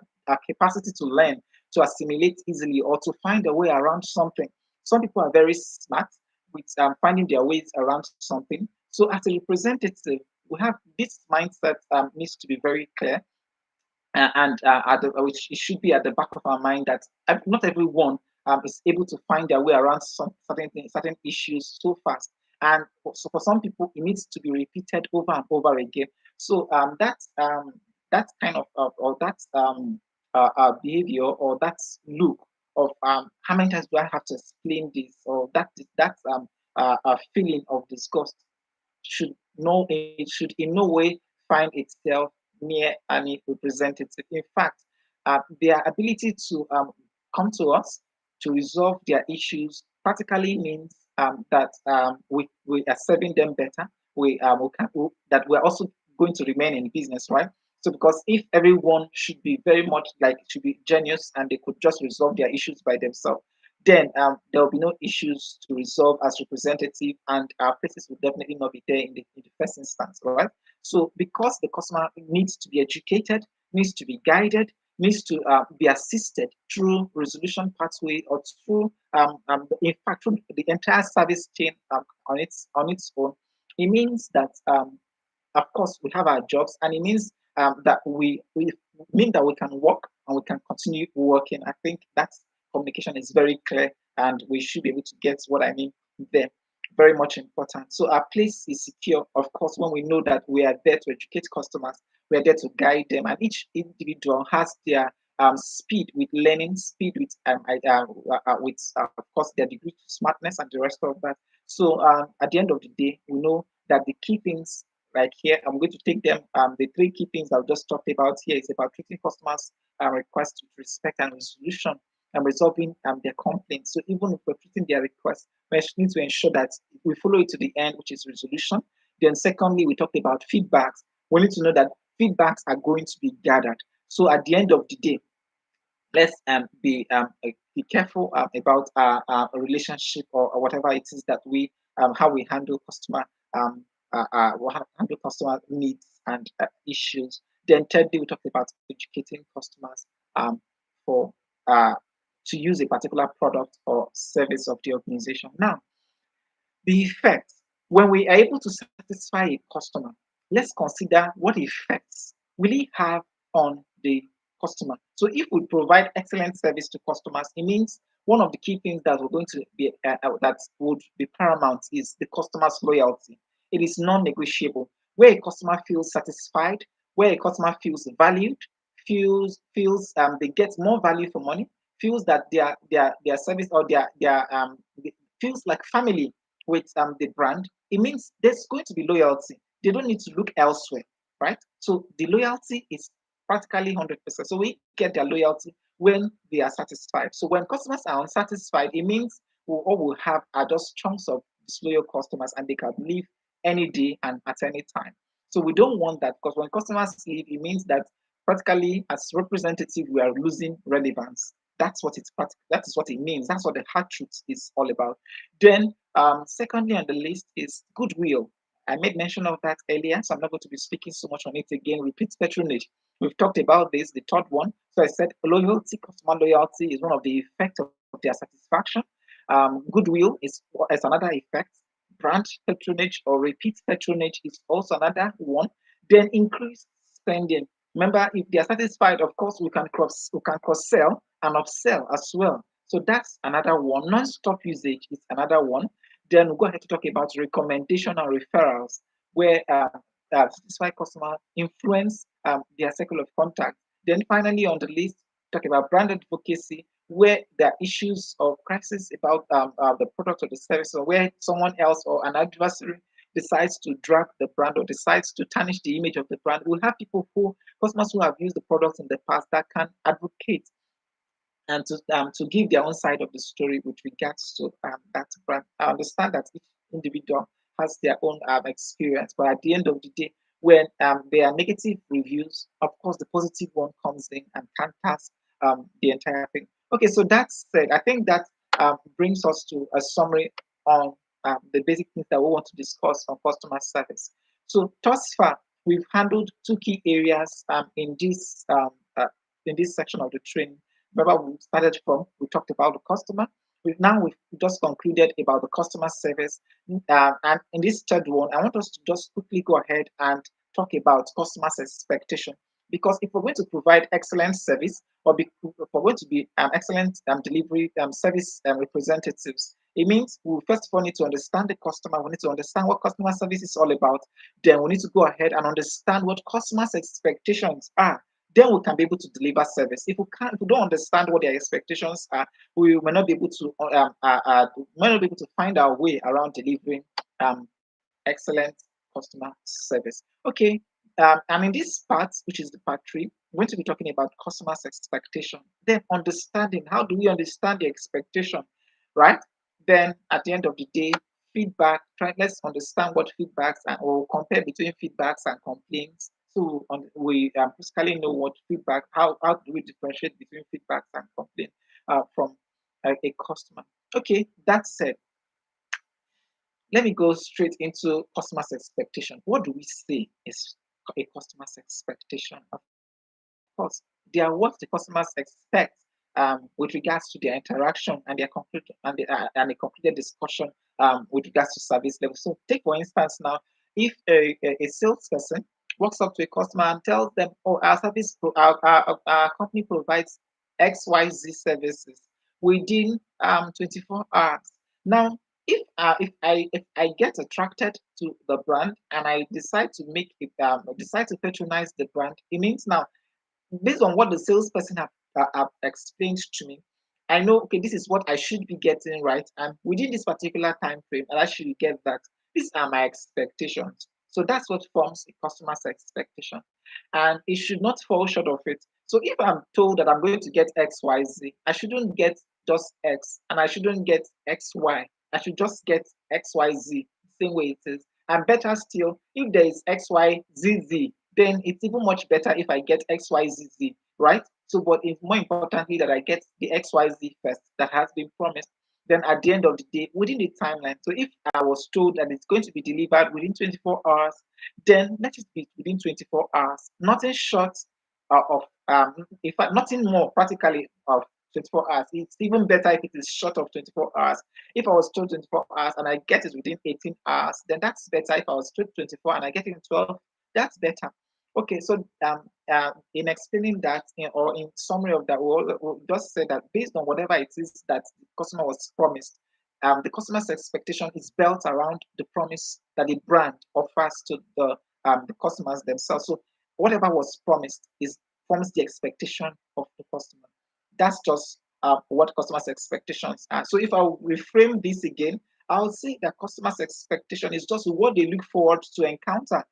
capacity to learn, to assimilate easily, or to find a way around something. Some people are very smart with finding their ways around something. So, as a representative, we have this mindset needs to be very clear, which it should be at the back of our mind that not everyone is able to find their way around some certain things, certain issues so fast. And for some people, it needs to be repeated over and over again. So that kind of or that behavior or that look of how many times do I have to explain this or that feeling of disgust it should in no way find itself near any representative. In fact, their ability to come to us to resolve their issues practically means that we are serving them better. That we're also going to remain in business, right? So because if everyone should be very much like should be genius and they could just resolve their issues by themselves, then there will be no issues to resolve as representative, and our places will definitely not be there in the first instance, right? So because the customer needs to be educated, needs to be guided, needs to be assisted through resolution pathway or through in fact through the entire service chain on its own, it means that of course we have our jobs, and it means that we mean that we can work and we can continue working. I think that communication is very clear, and we should be able to get what I mean there. Very much important. So our place is secure, of course, when we know that we are there to educate customers, we are there to guide them, and each individual has their speed with learning, speed with of course their degree to smartness and the rest of that. So at the end of the day, we know that the key things like here, I'm going to take them. The three key things I've just talked about here is about treating customers' requests with respect and resolution and resolving their complaints. So even if we're treating their requests, we need to ensure that we follow it to the end, which is resolution. Then secondly, we talked about feedbacks. We need to know that feedbacks are going to be gathered. So at the end of the day, let's be careful about a relationship or whatever it is that we how we handle um, handle customer needs and issues. Then thirdly, we talked about educating customers for to use a particular product or service of the organization. Now, the effect when we are able to satisfy a customer, let's consider what effects will it have on the customer. So if we provide excellent service to customers, it means one of the key things that we're going to be that would be paramount is the customer's loyalty. It is non-negotiable. Where a customer feels satisfied, where a customer feels valued, feels they get more value for money, feels that their service or their feels like family with the brand, it means there's going to be loyalty. They don't need to look elsewhere, right? So the loyalty is practically 100%. So we get their loyalty when they are satisfied. So when customers are unsatisfied, it means all we'll have are just chunks of disloyal customers, and they can leave any day and at any time. So we don't want that, because when customers leave, it means that practically as representative we are losing relevance. That is what it means. That's what the hard truth is all about. Then secondly on the list is goodwill. I made mention of that earlier, so I'm not going to be speaking so much on it again. Repeat patronage. We've talked about this, the third one. So I said loyalty, customer loyalty is one of the effects of their satisfaction. Goodwill is another effect. Brand patronage or repeat patronage is also another one. Then increased spending. Remember, if they are satisfied, of course, we can cross sell and upsell as well. So that's another one. Non-stop usage is another one. Then we'll go ahead to talk about recommendation and referrals, where satisfied customer influence their circle of contact. Then finally on the list, talk about brand advocacy, where there are issues or crisis about the product or the service, or where someone else or an adversary decides to drag the brand or decides to tarnish the image of the brand. We'll have customers who have used the products in the past that can advocate and to give their own side of the story with regards to that brand. I understand that each individual has their own experience, but at the end of the day, when there are negative reviews, of course, the positive one comes in and counters the entire thing. Okay, so that said, I think that brings us to a summary on the basic things that we want to discuss on customer service. So thus far, we've handled two key areas in this section of the training. Remember, we talked about the customer. We've just concluded about the customer service. And in this third one, I want us to just quickly go ahead and talk about customers' expectation. Because if we're going to provide excellent service, if we're going to be excellent delivery service representatives, it means we first of all need to understand the customer. We need to understand what customer service is all about. Then we need to go ahead and understand what customers' expectations are then we can be able to deliver service. If we don't understand what their expectations are, we may not be able to may not be able to find our way around delivering excellent customer service. Okay, and in this part, which is the part three, we're going to be talking about customers' expectation. Then understanding, how do we understand the expectation, right? Then at the end of the day, feedback. Let's understand what feedbacks and or compare between feedbacks and complaints. So we basically know what feedback. How do we differentiate between feedbacks and complaints from a customer? Okay, that said, let me go straight into customers' expectation. What do we say is a customer's expectation? Of course, they are what the customers expect with regards to their interaction and their concrete and a concluded discussion with regards to service level. So, take for instance now, if a salesperson walks up to a customer and tells them, "Oh, our company provides XYZ services within 24 hours." Now, if I get attracted to the brand and I decide to decide to patronize the brand, it means now, based on what the salesperson have explained to me, I know, okay, this is what I should be getting, right, and within this particular time frame, I should get that. These are my expectations. So that's what forms a customer's expectation, and it should not fall short of it. So if I'm told that I'm going to get XYZ, I shouldn't get just X, and I shouldn't get XY. I should just get XYZ, same way it is. And better still, if there is XYZZ, then it's even much better if I get XYZZ, right? So, but it's more importantly that I get the XYZ first that has been promised. Then at the end of the day, within the timeline. So if I was told that it's going to be delivered within 24 hours, then let it be within 24 hours. Nothing short of, in fact, nothing more practically of 24 hours. It's even better if it is short of 24 hours. If I was told 24 hours and I get it within 18 hours, then that's better. If I was told 24 and I get it in 12, that's better. Okay, so in explaining that, or in summary of that, we'll just say that based on whatever it is that the customer was promised, the customer's expectation is built around the promise that the brand offers to the customers themselves. So whatever was promised is forms the expectation of the customer. That's just what customers' expectations are. So if I reframe this again, I'll say that customers' expectation is just what they look forward to encounter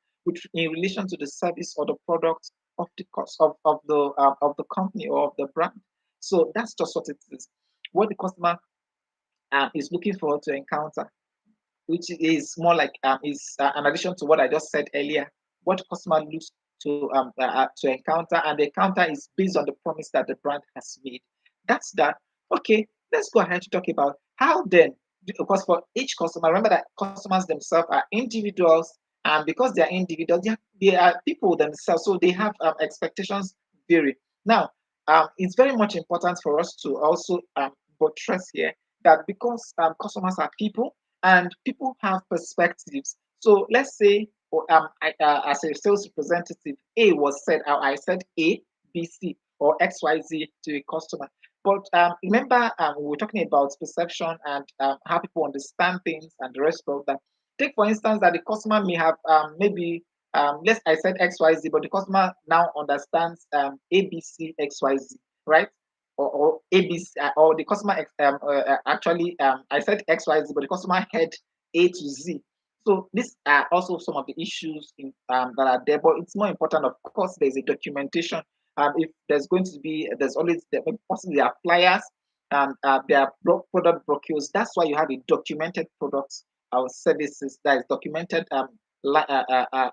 in relation to the service or the product of the cost of the company or of the brand. So that's just what it is. What the customer is looking forward to encounter, which is more like is an addition to what I just said earlier. What the customer looks to encounter, and the encounter is based on the promise that the brand has made. That's that. Okay, let's go ahead to talk about how then, because for each customer, remember that customers themselves are individuals, and because they are individuals, they are people themselves, so they have expectations vary. Now, it's very much important for us to also buttress here that because customers are people and people have perspectives. So let's say, as a sales representative, A was said, I said A, B, C, or X, Y, Z to a customer. But remember, we were talking about perception and how people understand things and the rest of that. Take for instance that the customer may have maybe let's I said XYZ, but the customer now understands ABC XYZ, right? Or ABC, or the customer actually I said XYZ, but the customer had A to Z. So these are also some of the issues that are there, but it's more important. Of course, there's a documentation. If there's going to be, there's always possibly there are flyers and there are product brochures. That's why you have a documented product or services that is documented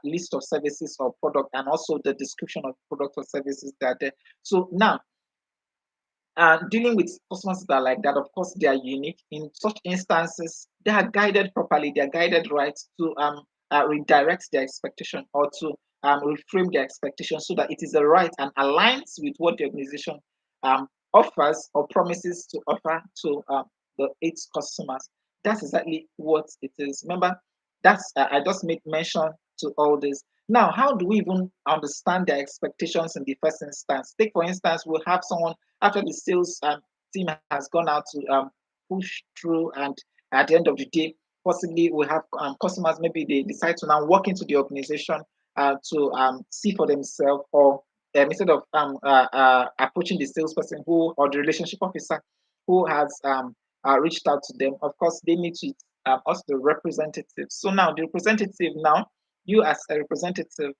list of services or product, and also the description of product or services that are there. So now, dealing with customers that are like that, of course, they are unique. In such instances, they are guided properly, they are guided right to redirect their expectation or to reframe their expectation so that it is the right and aligns with what the organization offers or promises to offer to its customers. That's exactly what it is. Remember, that's I just made mention to all this. Now, how do we even understand their expectations in the first instance? Take for instance, we'll have someone after the sales team has gone out to push through, and at the end of the day, possibly we have customers, maybe they decide to now walk into the organization to see for themselves, or instead of approaching the salesperson who or the relationship officer who has reached out to them. Of course, they meet with us, the representative. So now the representative, now you as a representative,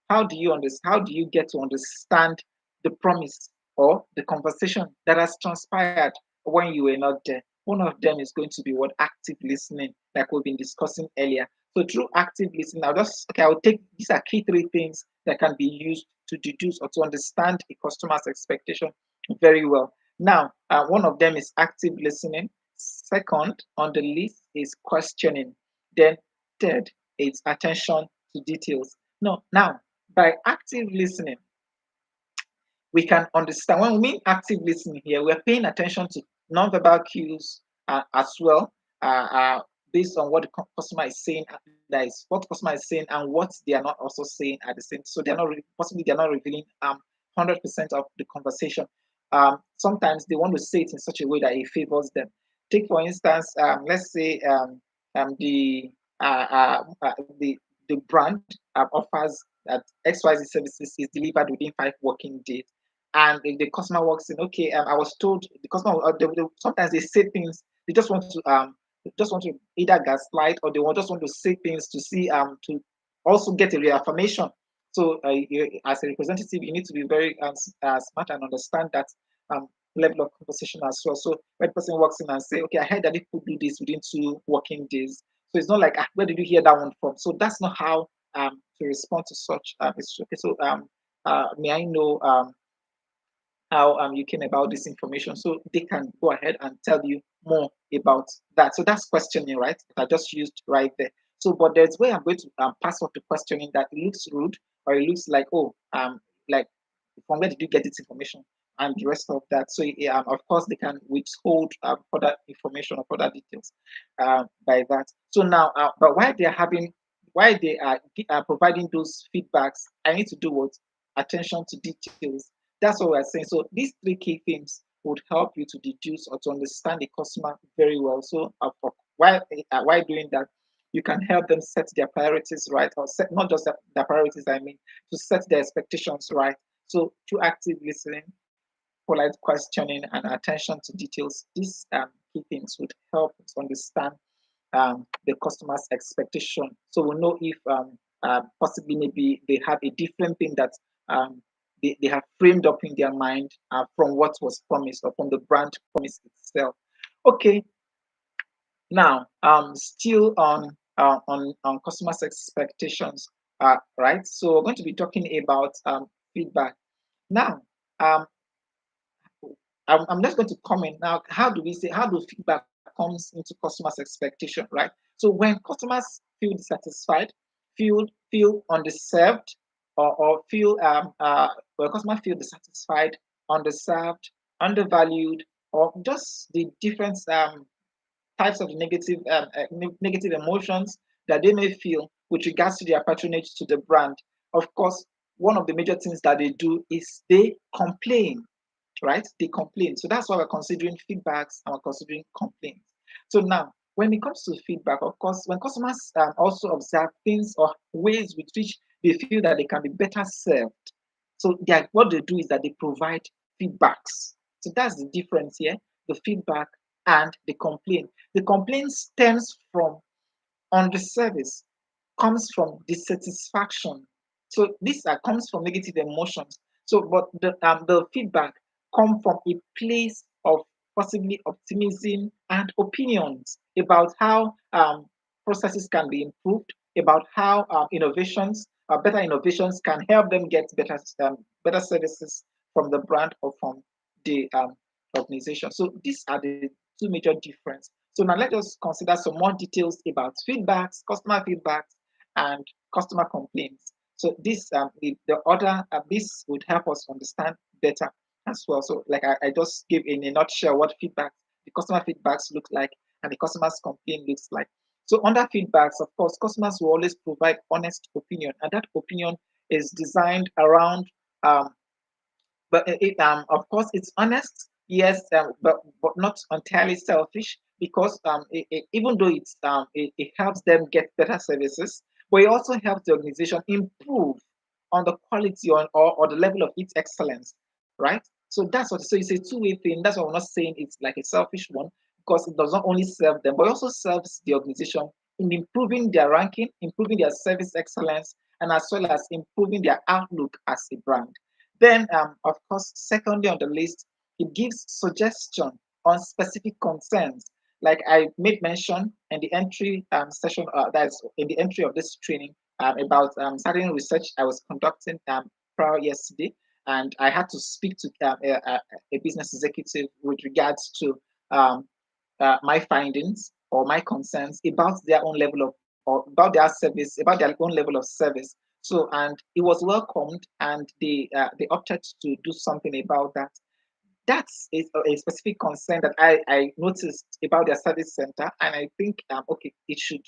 how do you understand? How do you get to understand the promise or the conversation that has transpired when you were not there? One of them is going to be what active listening, like we've been discussing earlier. So through active listening, I'll take these are key three things that can be used to deduce or to understand a customer's expectation very well. Now, one of them is active listening. Second on the list is questioning. Then third is attention to details. No, now by active listening, we can understand. When we mean active listening here, we're paying attention to non-verbal cues as well, based on what the customer is saying. That is what the customer is saying and what they are not also saying at the same. So they're not possibly they're not revealing 100% of the conversation. Sometimes they want to say it in such a way that it favors them. Take for instance, let's say the the brand offers that XYZ services is delivered within 5 working days. And if the customer walks in, okay, I was told the customer, sometimes they say things, they just want to either gaslight or just want to say things to see, to also get a reaffirmation. So, as a representative, you need to be very smart and understand that um, level of conversation as well. So, when the person walks in and say, okay, I heard that people do this within 2 working days. So it's not like, where did you hear that one from? So that's not how to respond to such it's okay. So may I know how you came about this information, so they can go ahead and tell you more about that. So that's questioning, right? That I just used right there. So, but there's where I'm going to pass off the questioning that it looks rude or it looks like, oh, like, from where did you get this information and the rest of that. So, of course, they can withhold further information or further details by that. So now, but while they are providing those feedbacks, I need to do what? Attention to details. That's what we're saying. So these three key things would help you to deduce or to understand the customer very well. So while doing that, you can help them set their priorities right, or set not just their priorities. I mean, to set their expectations right. So through active listening, polite questioning, and attention to details, these key things would help us understand the customer's expectation. So we'll know if possibly maybe they have a different thing that um, they have framed up in their mind from what was promised or from the brand promise itself. Okay, now still on customers' expectations, right? So we're going to be talking about feedback. Now, um, I'm just going to comment now. How do feedback comes into customers' expectation, right? So when customers feel dissatisfied, feel undeserved, or feel when customers feel dissatisfied, underserved, undervalued, or just the different types of negative emotions that they may feel with regards to their patronage to the brand. Of course, one of the major things that they do is they complain, right? They complain. So that's why we're considering feedbacks and we're considering complaints. So now, when it comes to feedback, of course, when customers also observe things or ways with which they feel that they can be better served, so what they do is that they provide feedbacks. So that's the difference here: the feedback and the complaint. The complaint stems from on the service, comes from dissatisfaction. So this comes from negative emotions. So, but the feedback come from a place of possibly optimism and opinions about how processes can be improved, about how better innovations can help them get better services from the brand or from the organization. So these are the two major differences. So now let us consider some more details about feedbacks, customer feedbacks, and customer complaints. So the order this would help us understand better as well. So like I just gave in a nutshell what the customer feedbacks look like and the customer's complaint looks like. So under feedbacks, of course, customers will always provide honest opinion, and that opinion is designed around um, but of course, it's honest, yes, but not entirely selfish because even though it helps them get better services, but it also helps the organization improve on the quality or the level of its excellence, right? So that's what. So it's a two-way thing. That's why we're not saying it's like a selfish one, because it does not only serve them, but it also serves the organization in improving their ranking, improving their service excellence, and as well as improving their outlook as a brand. Then, of course, secondly on the list, it gives suggestion on specific concerns. Like I made mention in the entry session, that's in the entry of this training, about certain research I was conducting prior yesterday, and I had to speak to a business executive with regards to um, my findings or my concerns about their own level of, or about their service, about their own level of service. So, and it was welcomed, and they opted to do something about that. That's a specific concern that I noticed about their service center, and I think okay, it should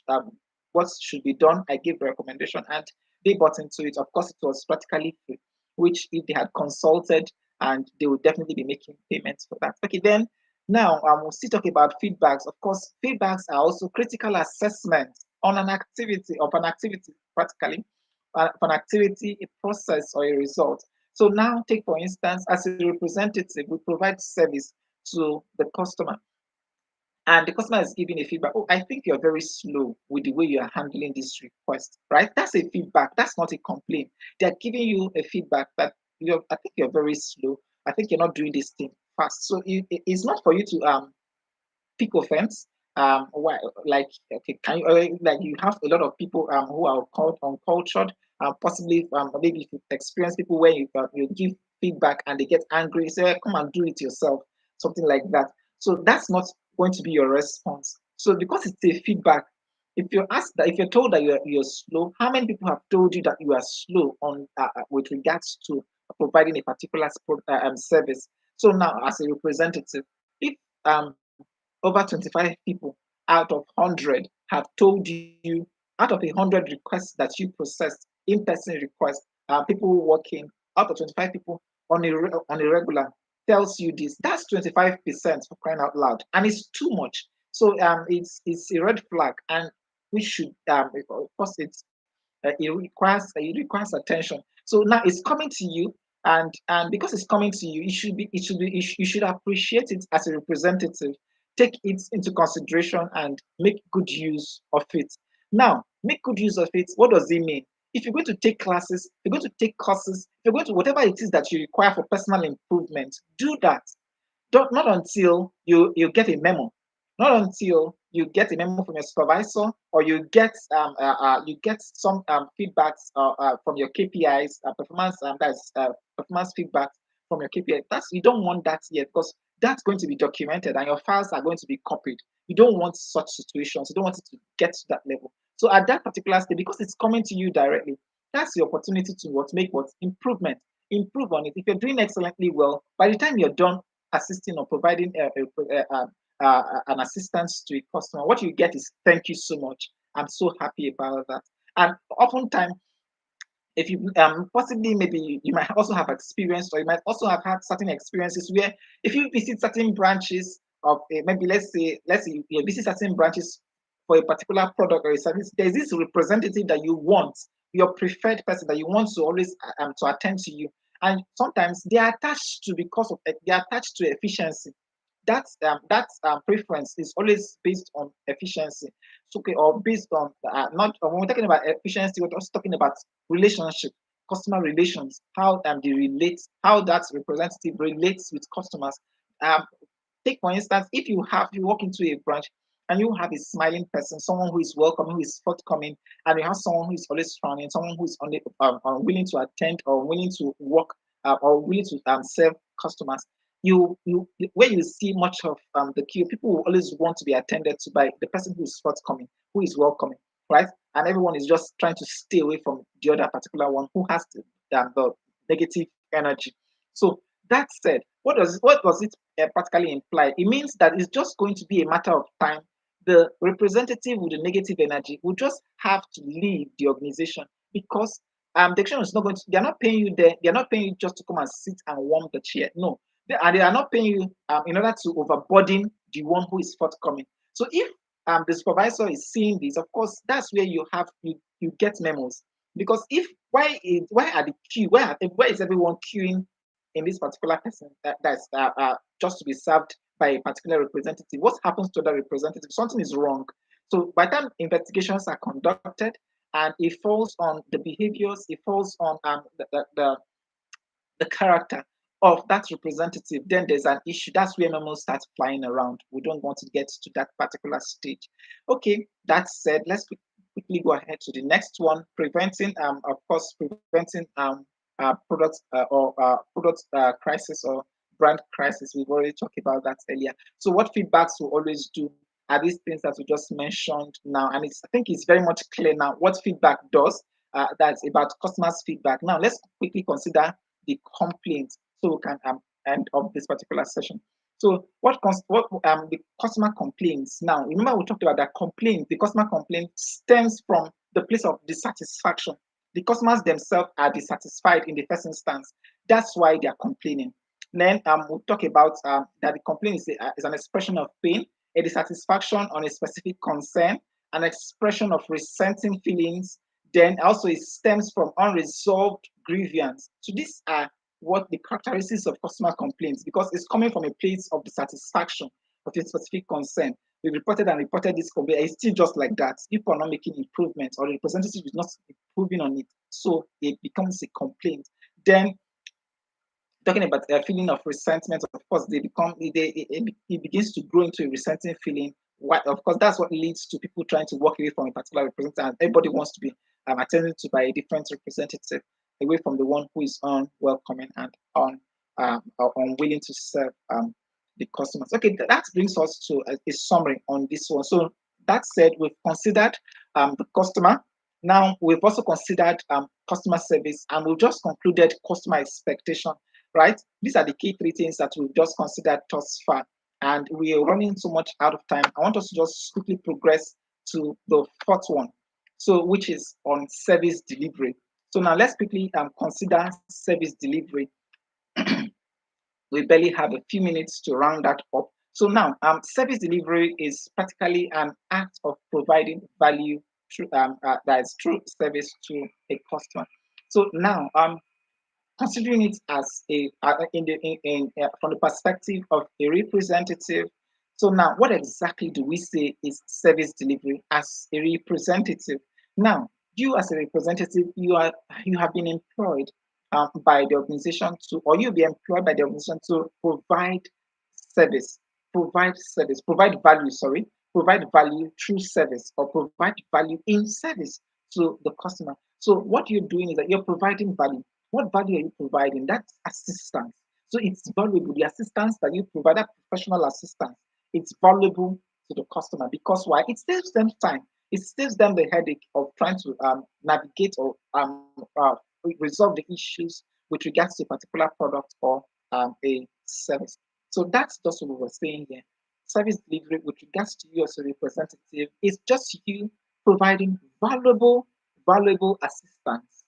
what should be done. I gave a recommendation, and they bought into it. Of course, it was practically free, which if they had consulted, and they would definitely be making payments for that. Okay, then now we'll still talk about feedbacks. Of course, feedbacks are also critical assessments on an activity of an activity, practically of an activity, a process, or a result. So now, take for instance, as a representative, we provide service to the customer, and the customer is giving a feedback. Oh, I think you're very slow with the way you are handling this request, right? That's a feedback. That's not a complaint. They're giving you a feedback that I think you're very slow. I think you're not doing this thing fast. So it's not for you to pick offense. Why, like, okay, can you like you have a lot of people who are called uncultured, possibly maybe if you experience people where you give feedback and they get angry, say, come and do it yourself, something like that. So that's not going to be your response. So because it's a feedback, if you're told that you're slow, how many people have told you that you are slow on with regards to providing a particular service? So now, as a representative, if over 25 people out of 100 have told you, out of 100 requests that you processed, in-person requests, people working, out of 25 people on a regular tells you this, that's 25% for crying out loud, and it's too much. So it's a red flag, and we should of course it requires attention. So now it's coming to you, and because it's coming to you, you should appreciate it as a representative, take it into consideration, and make good use of it. Now, make good use of it. What does it mean? If you're going to take classes, if you're going to take courses, if you're going to whatever it is that you require for personal improvement, do that. Don't, not until you get a memo, not until you get a memo from your supervisor, or you get some feedbacks from your KPIs, performance feedback from your KPI. That's, you don't want that yet, because that's going to be documented and your files are going to be copied. You don't want such situations. You don't want it to get to that level. So at that particular stage, because it's coming to you directly, that's the opportunity to make what improvement, improve on it. If you're doing excellently well, by the time you're done assisting or providing an assistance to a customer, what you get is thank you so much. I'm so happy about that. And oftentimes, if you possibly maybe you might also have experienced, or you might also have had certain experiences where if you visit certain branches of maybe let's say you visit certain branches for a particular product or a service, there's this representative that you want, your preferred person that you want to always to attend to you, and sometimes they are attached to, because of they are attached to efficiency. That preference is always based on efficiency. So, okay, or based on not when we're talking about efficiency, we're also talking about relationship, customer relations, how they relate, how that representative relates with customers. Um, Take for instance, if you walk into a branch and you have a smiling person, someone who is welcoming, who is forthcoming, and you have someone who is always frowning, someone who is unwilling to attend or willing to work or willing to serve customers. Where you see much of the queue, people will always want to be attended to by the person who is forthcoming, who is welcoming, right? And everyone is just trying to stay away from the other particular one who has the negative energy. So that said, what does it practically imply? It means that it's just going to be a matter of time. The representative with the negative energy will just have to leave the organization, because the action is not going to. They are not paying you there. They are not paying you just to come and sit and warm the chair. No, they are not paying you in order to overburden the one who is forthcoming. So if the supervisor is seeing this, of course, that's where you get memos. Because if why are the queue why is everyone queuing in this particular person that's just to be served by a particular representative? What happens to that representative? Something is wrong. So by the time investigations are conducted and it falls on the behaviors, it falls on the character of that representative, then there's an issue. That's where memos start flying around. We don't want to get to that particular stage. Okay, that said, let's quickly go ahead to the next one. Preventing, of course, preventing product or product crisis or brand crisis. We've already talked about that earlier. So, what feedbacks we always do are these things that we just mentioned now, and I think it's very much clear now what feedback does. That's about customers' feedback. Now, let's quickly consider the complaints so we can end up this particular session. So what the customer complains now? Remember we talked about that complaint. The customer complaint stems from the place of dissatisfaction. The customers themselves are dissatisfied in the first instance. That's why they are complaining. Then we'll talk about that the complaint is an expression of pain, a dissatisfaction on a specific concern, an expression of resenting feelings. Then also it stems from unresolved grievance. So these are what the characteristics of customer complaints, because it's coming from a place of dissatisfaction of a specific concern. We reported this complaint. It's still just like that. People are not making improvements, or the representative is not improving on it, so it becomes a complaint. Then talking about a feeling of resentment, of course, it begins to grow into a resenting feeling. What, of course, that's what leads to people trying to walk away from a particular representative. And everybody wants to be attended to by a different representative, away from the one who is unwelcoming and unwilling to serve the customers. Okay, that brings us to a summary on this one. So that said, we've considered the customer. Now we've also considered customer service, and we've just concluded customer expectation. Right? These are the key three things that we've just considered thus far. And we are running so much out of time. I want us to just quickly progress to the fourth one, so which is on service delivery. So now let's quickly consider service delivery. We barely have a few minutes to round that up. So now, service delivery is practically an act of providing value through that is through service to a customer. So now, considering it as a from the perspective of a representative. So now, what exactly do we say is service delivery as a representative? Now, you as a representative, you have been employed by the organization to, or you'll be employed by the organization to service, provide value. Sorry, provide value through service, or provide value in service to the customer. So what you're doing is that you're providing value. What value are you providing? That's assistance. So it's valuable. The assistance that you provide, that professional assistance, it's valuable to the customer, because why? It saves them time. It saves them the headache of trying to navigate or resolve the issues with regards to a particular product or a service. So that's just what we were saying here. Service delivery with regards to you as a representative is just you providing valuable assistance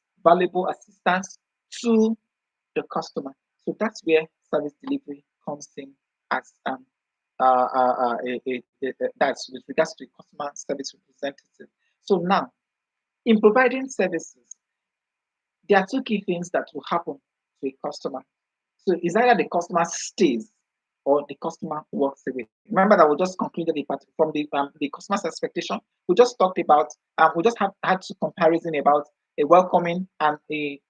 to the customer. So that's where service delivery comes in as that's with regards to a customer service representative. So now, in providing services, there are two key things that will happen to a customer. So it's either the customer stays or the customer walks away. Remember that we just concluded the part from the customer's expectation. We just talked about we just had to comparison about a welcoming and a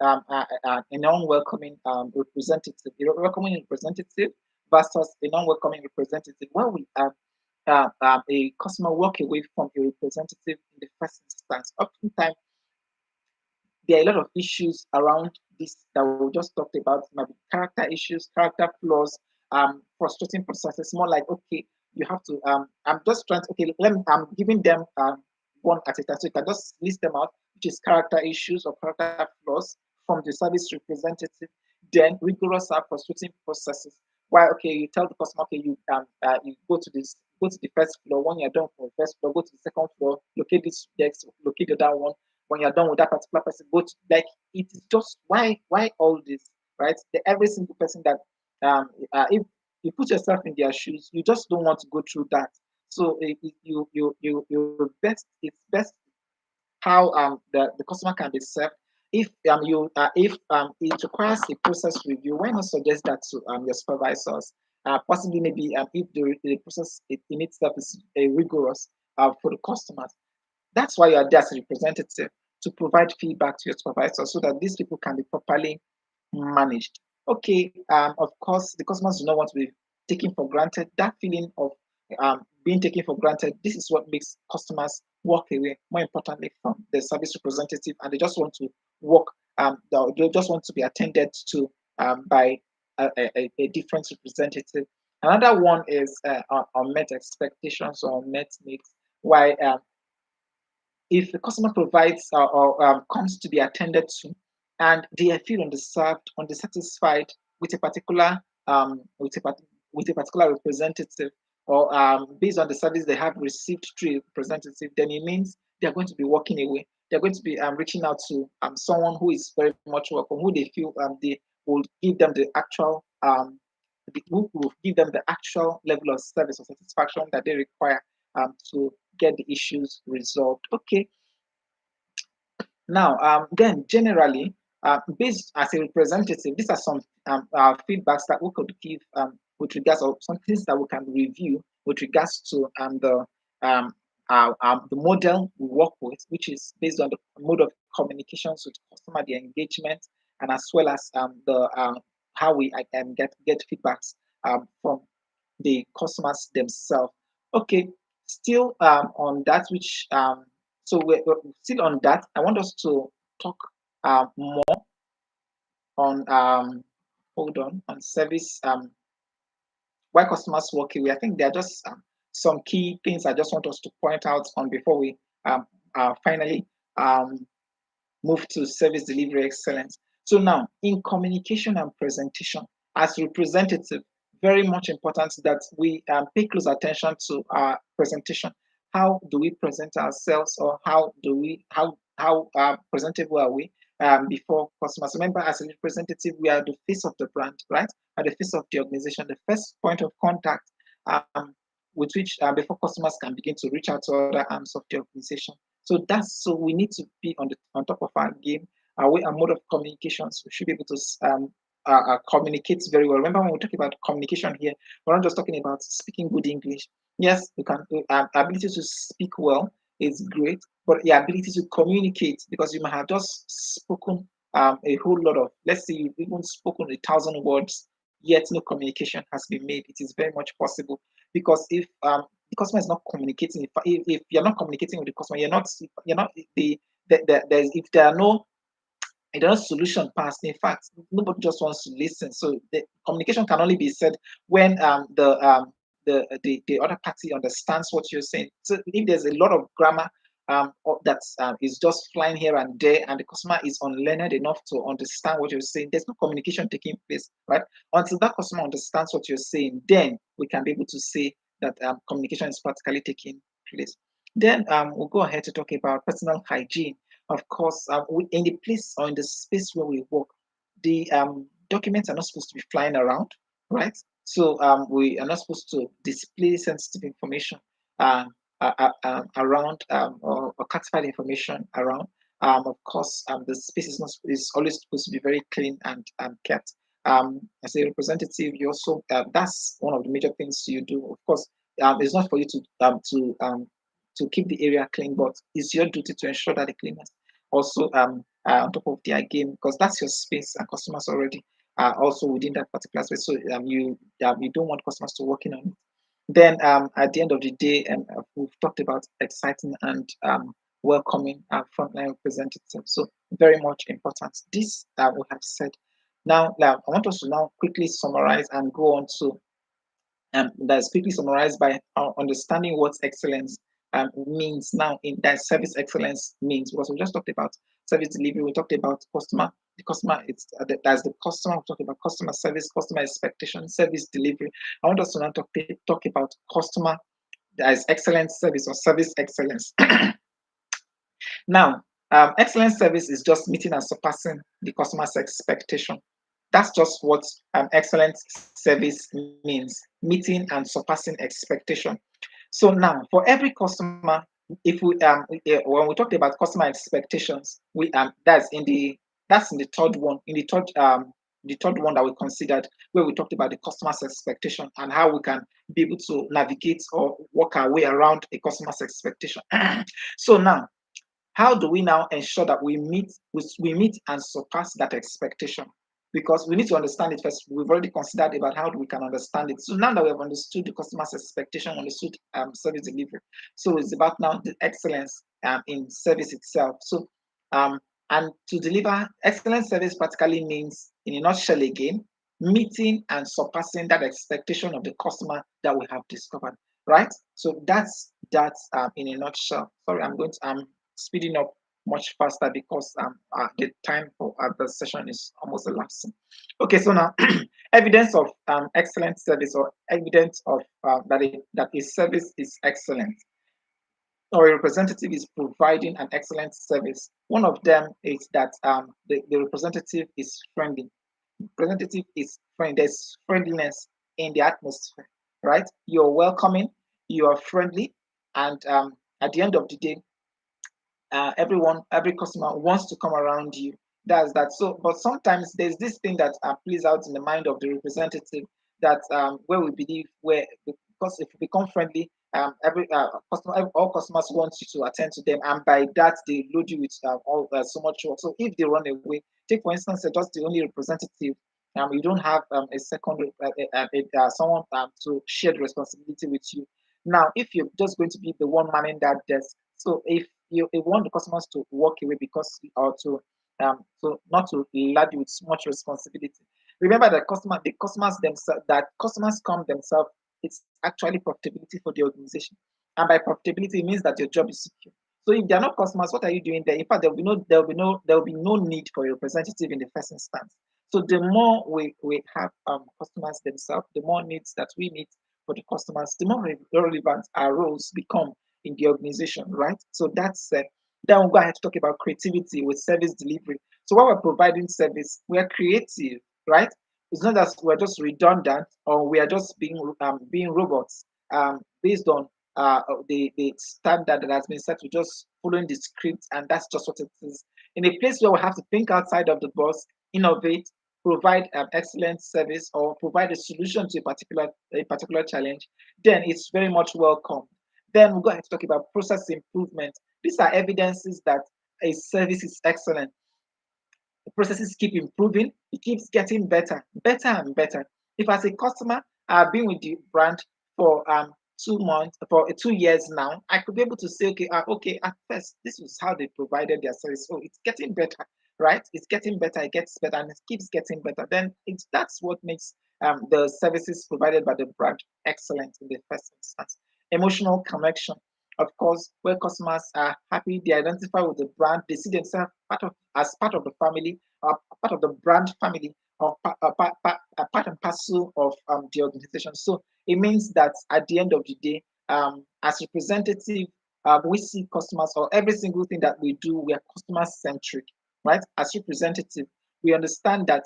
non-welcoming representative. A welcoming representative versus a non-welcoming representative. When we have a customer walk away from a representative in the first instance, oftentimes there are a lot of issues around this that we just talked about. Maybe character issues, character flaws, frustrating processes. More like, okay, you have to. I'm just trying to. Okay, I'm giving them one at a time, so you can just list them out, which is character issues or character flaws from the service representative. Then rigorous frustrating processes. Why? Okay, you tell the customer, okay, you go to the first floor. When you're done for the first floor, go to the second floor, locate this desk, locate the other one. When you're done with that particular person, go to, like, it is just why all this, right? Every single person that if you put yourself in their shoes, you just don't want to go through that. So you best it's best how the customer can be served. If it requires a process review, why not suggest that to your supervisors? Possibly maybe if the process in itself is rigorous for the customers. That's why you are there as a representative, to provide feedback to your supervisor so that these people can be properly managed. Okay, of course, the customers do not want to be taken for granted. That feeling of being taken for granted, this is what makes customers walk away, more importantly, from the service representative, and they just want to walk, they just want to be attended to by a different representative. Another one is unmet expectations or unmet needs. Why if the customer provides or comes to be attended to, and they feel underserved, undissatisfied with a particular with a particular representative, or based on the service they have received through a representative, then it means they are going to be walking away. They're going to be reaching out to someone who is very much welcome, who they feel they will give them the actual who will give them the actual level of service or satisfaction that they require to get the issues resolved. Okay, now, then generally, based as a representative, these are some feedbacks that we could give with regards of some things that we can review with regards to the model we work with, which is based on the mode of communications with customer, the engagement, and as well as the how we get feedbacks from the customers themselves. Okay, still on that, which so we're still on that. I want us to talk more on hold on service why customers walk away. I think there are just some key things I just want us to point out on before we finally um, move to service delivery excellence. So now, in communication and presentation, as representative, very much important that we pay close attention to our presentation. How do we present ourselves, or how presentable are we before customers? Remember, as a representative, we are the face of the brand, right? At the face of the organization, the first point of contact with which before customers can begin to reach out to other arms of the organization. So we need to be on top of our game. Our mode of communications, we should be able to communicate very well. Remember, when we talk about communication here, we're not just talking about speaking good English. Yes, you can. Ability to speak well is great, but the ability to communicate, because you might have just spoken a whole lot of, let's say you've even spoken 1,000 words, yet no communication has been made. It is very much possible, because if the customer is not communicating, if you're not communicating with the customer, you're not there's if there are no solution passed. In fact, nobody just wants to listen. So the communication can only be said when the other party understands what you're saying. So if there's a lot of grammar that is just flying here and there, and the customer is unlearned enough to understand what you're saying, there's no communication taking place, right? Until that customer understands what you're saying, then we can be able to say that communication is practically taking place. Then we'll go ahead to talk about personal hygiene. Of course, in the place or in the space where we work, the documents are not supposed to be flying around, right? So we are not supposed to display sensitive information around or classified information around. Of course, the space is always supposed to be very clean and kept. As a representative, you also that's one of the major things you do. Of course, it's not for you to keep the area clean, but it's your duty to ensure that the cleanliness also on top of their game, because that's your space and customers already are also within that particular space. So you don't want customers to work in on it. Then at the end of the day, we've talked about exciting and welcoming our frontline representatives. So very much important. This we have said. Now, I want us to now quickly summarize and go on to that's quickly summarized by understanding what excellence means now in that service excellence means, because we just talked about service delivery, we talked about the customer, that's the customer, we talked about customer service, customer expectation, service delivery. I want us to now talk about customer as excellent service or service excellence. Now, excellent service is just meeting and surpassing the customer's expectation. That's just what excellent service means, meeting and surpassing expectation. So now, for every customer, if we when we talked about customer expectations, we that's in the third one, in the third one that we considered, where we talked about the customer's expectation and how we can be able to navigate or work our way around a customer's expectation. So now, how do we now ensure that we meet and surpass that expectation? Because we need to understand it first. We've already considered about how we can understand it. So now that we have understood the customer's expectation, understood service delivery, so it's about now the excellence in service itself. So um, and to deliver excellent service practically means, in a nutshell again, meeting and surpassing that expectation of the customer that we have discovered, right? So that's in a nutshell. Sorry, I'm speeding up much faster because the time for the session is almost elapsing. Okay, so now evidence of excellent service, or evidence of that a service is excellent, or a representative is providing an excellent service. One of them is that the representative is friendly. Representative is friendly. There's friendliness in the atmosphere, right? You're welcoming, you are friendly, and at the end of the day, every customer wants to come around you. That's that. So, but sometimes there's this thing that plays out in the mind of the representative, that where we believe, where, because if you become friendly, all customers want you to attend to them, and by that they load you with all so much work. So if they run away, take for instance, just the only representative. You don't have a second someone to share the responsibility with you. Now, if you're just going to be the one manning that desk, so if you want the customers to walk away because, or to not to lad you with so much responsibility. Remember that the customers themselves, that customers come themselves, it's actually profitability for the organization. And by profitability, it means that your job is secure. So if they're not customers, what are you doing there? In fact, there will be no need for a representative in the first instance. So the more we have customers themselves, the more needs that we meet for the customers, the more relevant our roles become in the organization, right? So that's then we'll go ahead to talk about creativity with service delivery. So while we're providing service, we are creative, right? It's not that we're just redundant, or we are just being robots based on the standard that has been set. We just following the script, and that's just what it is. In a place where we have to think outside of the box, innovate, provide excellent service, or provide a solution to a particular challenge, then it's very much welcome. Then we'll go ahead to talk about process improvement. These are evidences that a service is excellent. The processes keep improving, it keeps getting better, better and better. If as a customer I've been with the brand for 2 months, for 2 years now, I could be able to say, okay, okay, at first this was how they provided their service. So it's getting better, right? It's getting better, it gets better, and it keeps getting better. Then that's what makes the services provided by the brand excellent in the first instance. Emotional connection. Of course, where customers are happy, they identify with the brand, they see themselves as part of the family, part of the brand family, or part and parcel of the organization. So it means that at the end of the day, as representative, we see customers, or every single thing that we do, we are customer centric, right? As representative, we understand that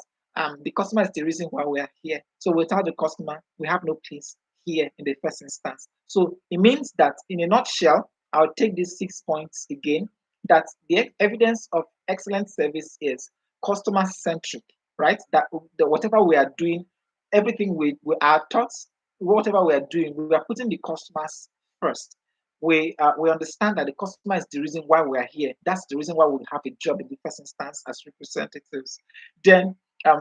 the customer is the reason why we are here. So without the customer, we have no place here in the first instance. So it means that, in a nutshell, I'll take these 6 points again, that the evidence of excellent service is customer centric, right? That whatever we are doing, everything we our thoughts, whatever we are doing, we are putting the customers first. We understand that the customer is the reason why we are here. That's the reason why we have a job in the first instance as representatives. Then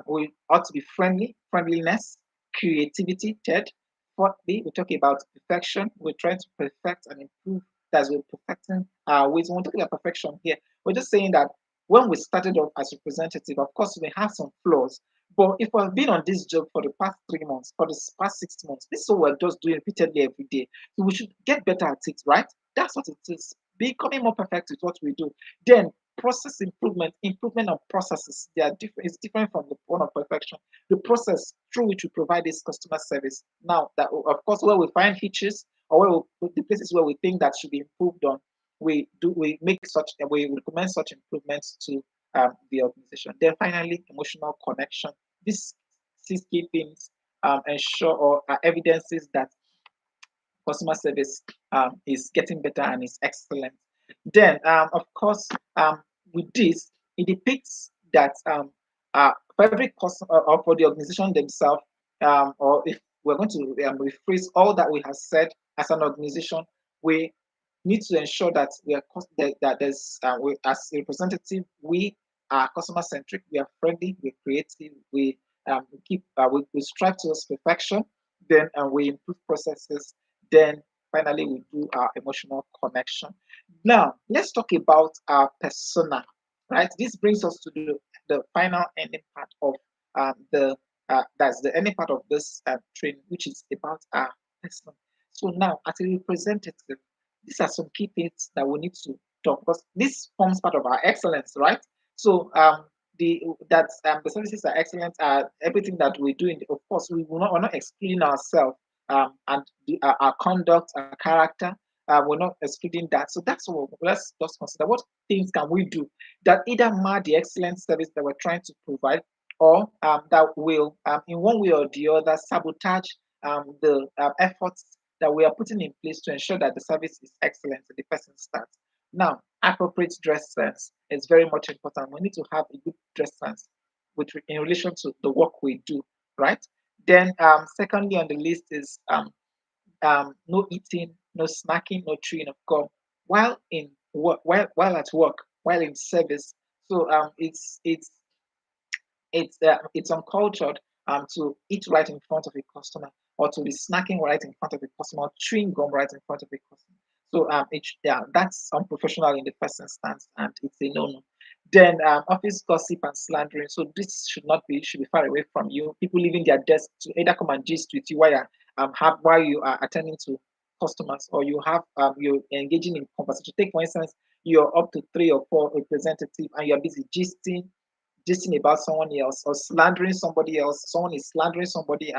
we ought to be friendliness, creativity. Third, fourthly, we talk about perfection. We're trying to perfect and improve. That's we're perfecting our ways. When we're talking about perfection here, we're just saying that when we started off as representative, of course, we have some flaws. But if we've been on this job for the past 3 months, for the past 6 months, this is what we're just doing repeatedly every day. So we should get better at it, right? That's what it is. Becoming more perfect with what we do. Then process improvement, improvement of processes. They are different. It's different from the one of perfection. The process through which we provide this customer service. Now, that of course, where we find hitches, or the places where we think that should be improved on, we recommend such improvements to the organization. Then finally, emotional connection. These 6 key things ensure, or are evidences that customer service is getting better and is excellent. Then, of course, with this, it depicts that for every person or for the organization themselves, or if we're going to rephrase all that we have said as an organization, we need to ensure that that there's as a representative, we are customer centric, we are friendly, we're creative, we strive towards perfection, then we improve processes, then finally we do our emotional connection. Now let's talk about our persona, right? This brings us to the final ending part of the that's the ending part of this training, which is about our persona. So now, as a representative, these are some key things that we need to talk, because this forms part of our excellence, right? So the services are excellent. Everything that we do, of course, we're not excluding ourselves and our conduct, our character. We're not excluding that. So that's what let's just consider. What things can we do that either mar the excellent service that we're trying to provide, or that will, in one way or the other, sabotage the efforts that we are putting in place to ensure that the service is excellent and the person starts. Now, appropriate dress sense is very much important. We need to have a good dress sense in relation to the work we do, right? Then, secondly on the list is no eating, no snacking, no chewing of gum while in work, while at work, while in service. So it's uncultured to eat right in front of a customer, or to be snacking right in front of a customer, or chewing gum right in front of a customer. So that's unprofessional in the first instance, and it's a no-no. Then office gossip and slandering. So this should be far away from you. People leaving their desk to either come and gist with you while you are attending to customers, or you're engaging in conversation. Take for instance, you're up to 3 or 4 representatives and you're busy gisting about someone else, or slandering somebody else. Someone is slandering somebody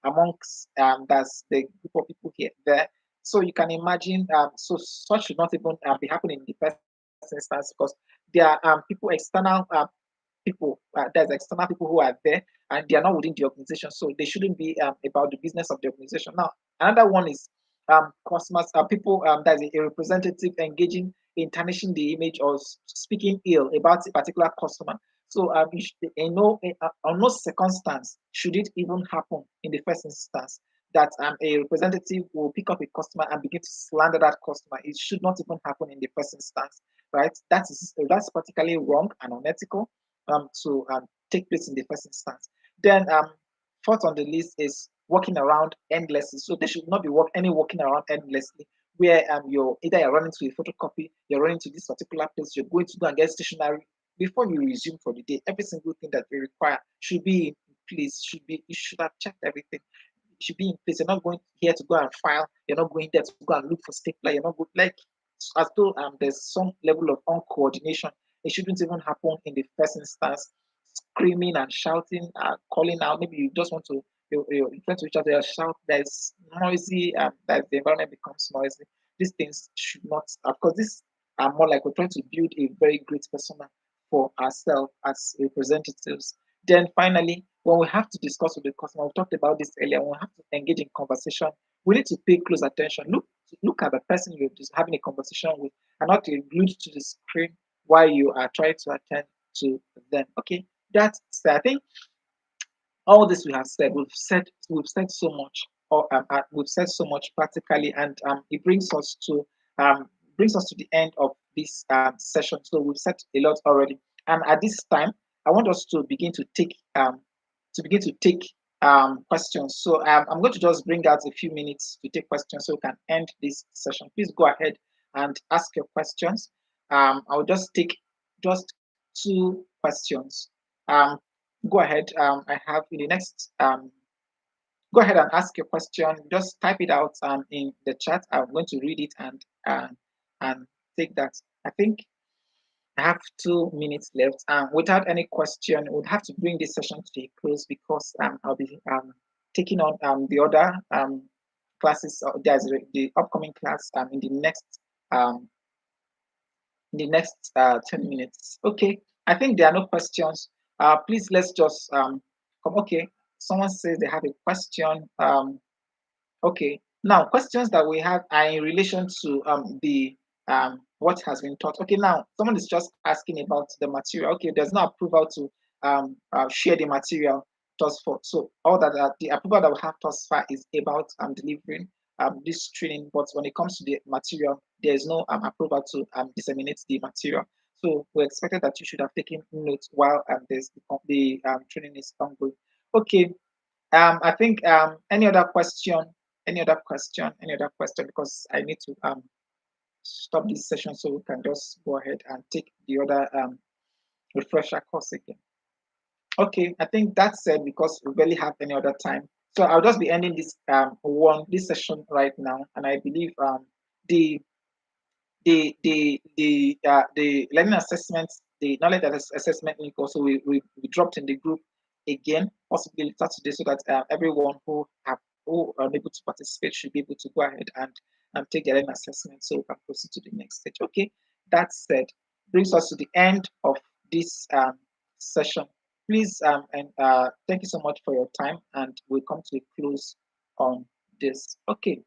amongst that's the group of people here there. So you can imagine, so such should not even be happening in the first instance, because there are there's external people who are there, and they are not within the organization, so they shouldn't be about the business of the organization. Now, another one is customers, people that's a representative engaging in tarnishing the image, or speaking ill about a particular customer. So on no circumstance should it even happen in the first instance that a representative will pick up a customer and begin to slander that customer. It should not even happen in the first instance, right? That's particularly wrong and unethical to take place in the first instance. Then fourth on the list is walking around endlessly. So there should not be walking around endlessly, where you're running to a photocopy, you're running to this particular place, you're going to go and get stationery before you resume for the day. Every single thing that you require should be in place. You should have checked everything. It should be in place. You're not going here to go and file. You're not going there to go and look for stapler. You're not good like as though there's some level of uncoordination. It shouldn't even happen in the first instance. Screaming and shouting, calling out. Maybe you just want to you're trying to reach out there, shout. There's noisy. That the environment becomes noisy. These things should not. Of course, this are more like we're trying to build a very great persona for ourselves as representatives. Then finally, when we have to discuss with the customer, we talked about this earlier. When we have to engage in conversation, we need to pay close attention. Look at the person you're just having a conversation with, and not be glued to the screen while you are trying to attend to them. Okay, that's I think all this we have said, we've said so much, or we've said so much practically, and it brings us to the end of this session. So we've said a lot already, and at this time, I want us to begin to take questions. So I'm going to just bring out a few minutes to take questions, so we can end this session. Please go ahead and ask your questions. I'll just take just 2 questions. Go ahead. I have in the next. Go ahead and ask your question. Just type it out in the chat. I'm going to read it and take that. I think I have 2 minutes left. Without any question, we'll have to bring this session to a close, because I'll be taking on the other classes. There's the upcoming class um, in the next 10 minutes. Okay, I think there are no questions. Please, let's just come. Okay, someone says they have a question. Okay, Now, questions that we have are in relation to the what has been taught. Okay, now someone is just asking about the material. Okay, there's no approval to share the material thus far. So all that the approval that we have thus far is about delivering this training. But when it comes to the material, there is no approval to disseminate the material. So we expected that you should have taken notes while the training is ongoing. Okay, I think any other question, any other question, any other question, because I need to stop this session so we can just go ahead and take the other refresher course again. Okay, I think that's it because we barely have any other time. So I'll just be ending this session right now, and I believe the the learning assessments, the knowledge assessment link also we dropped in the group again, possibly later today, so that everyone who are able to participate should be able to go ahead and take their learning assessment so we can proceed to the next stage. Okay, that said, brings us to the end of this session. Please and thank you so much for your time, and we'll come to a close on this. Okay.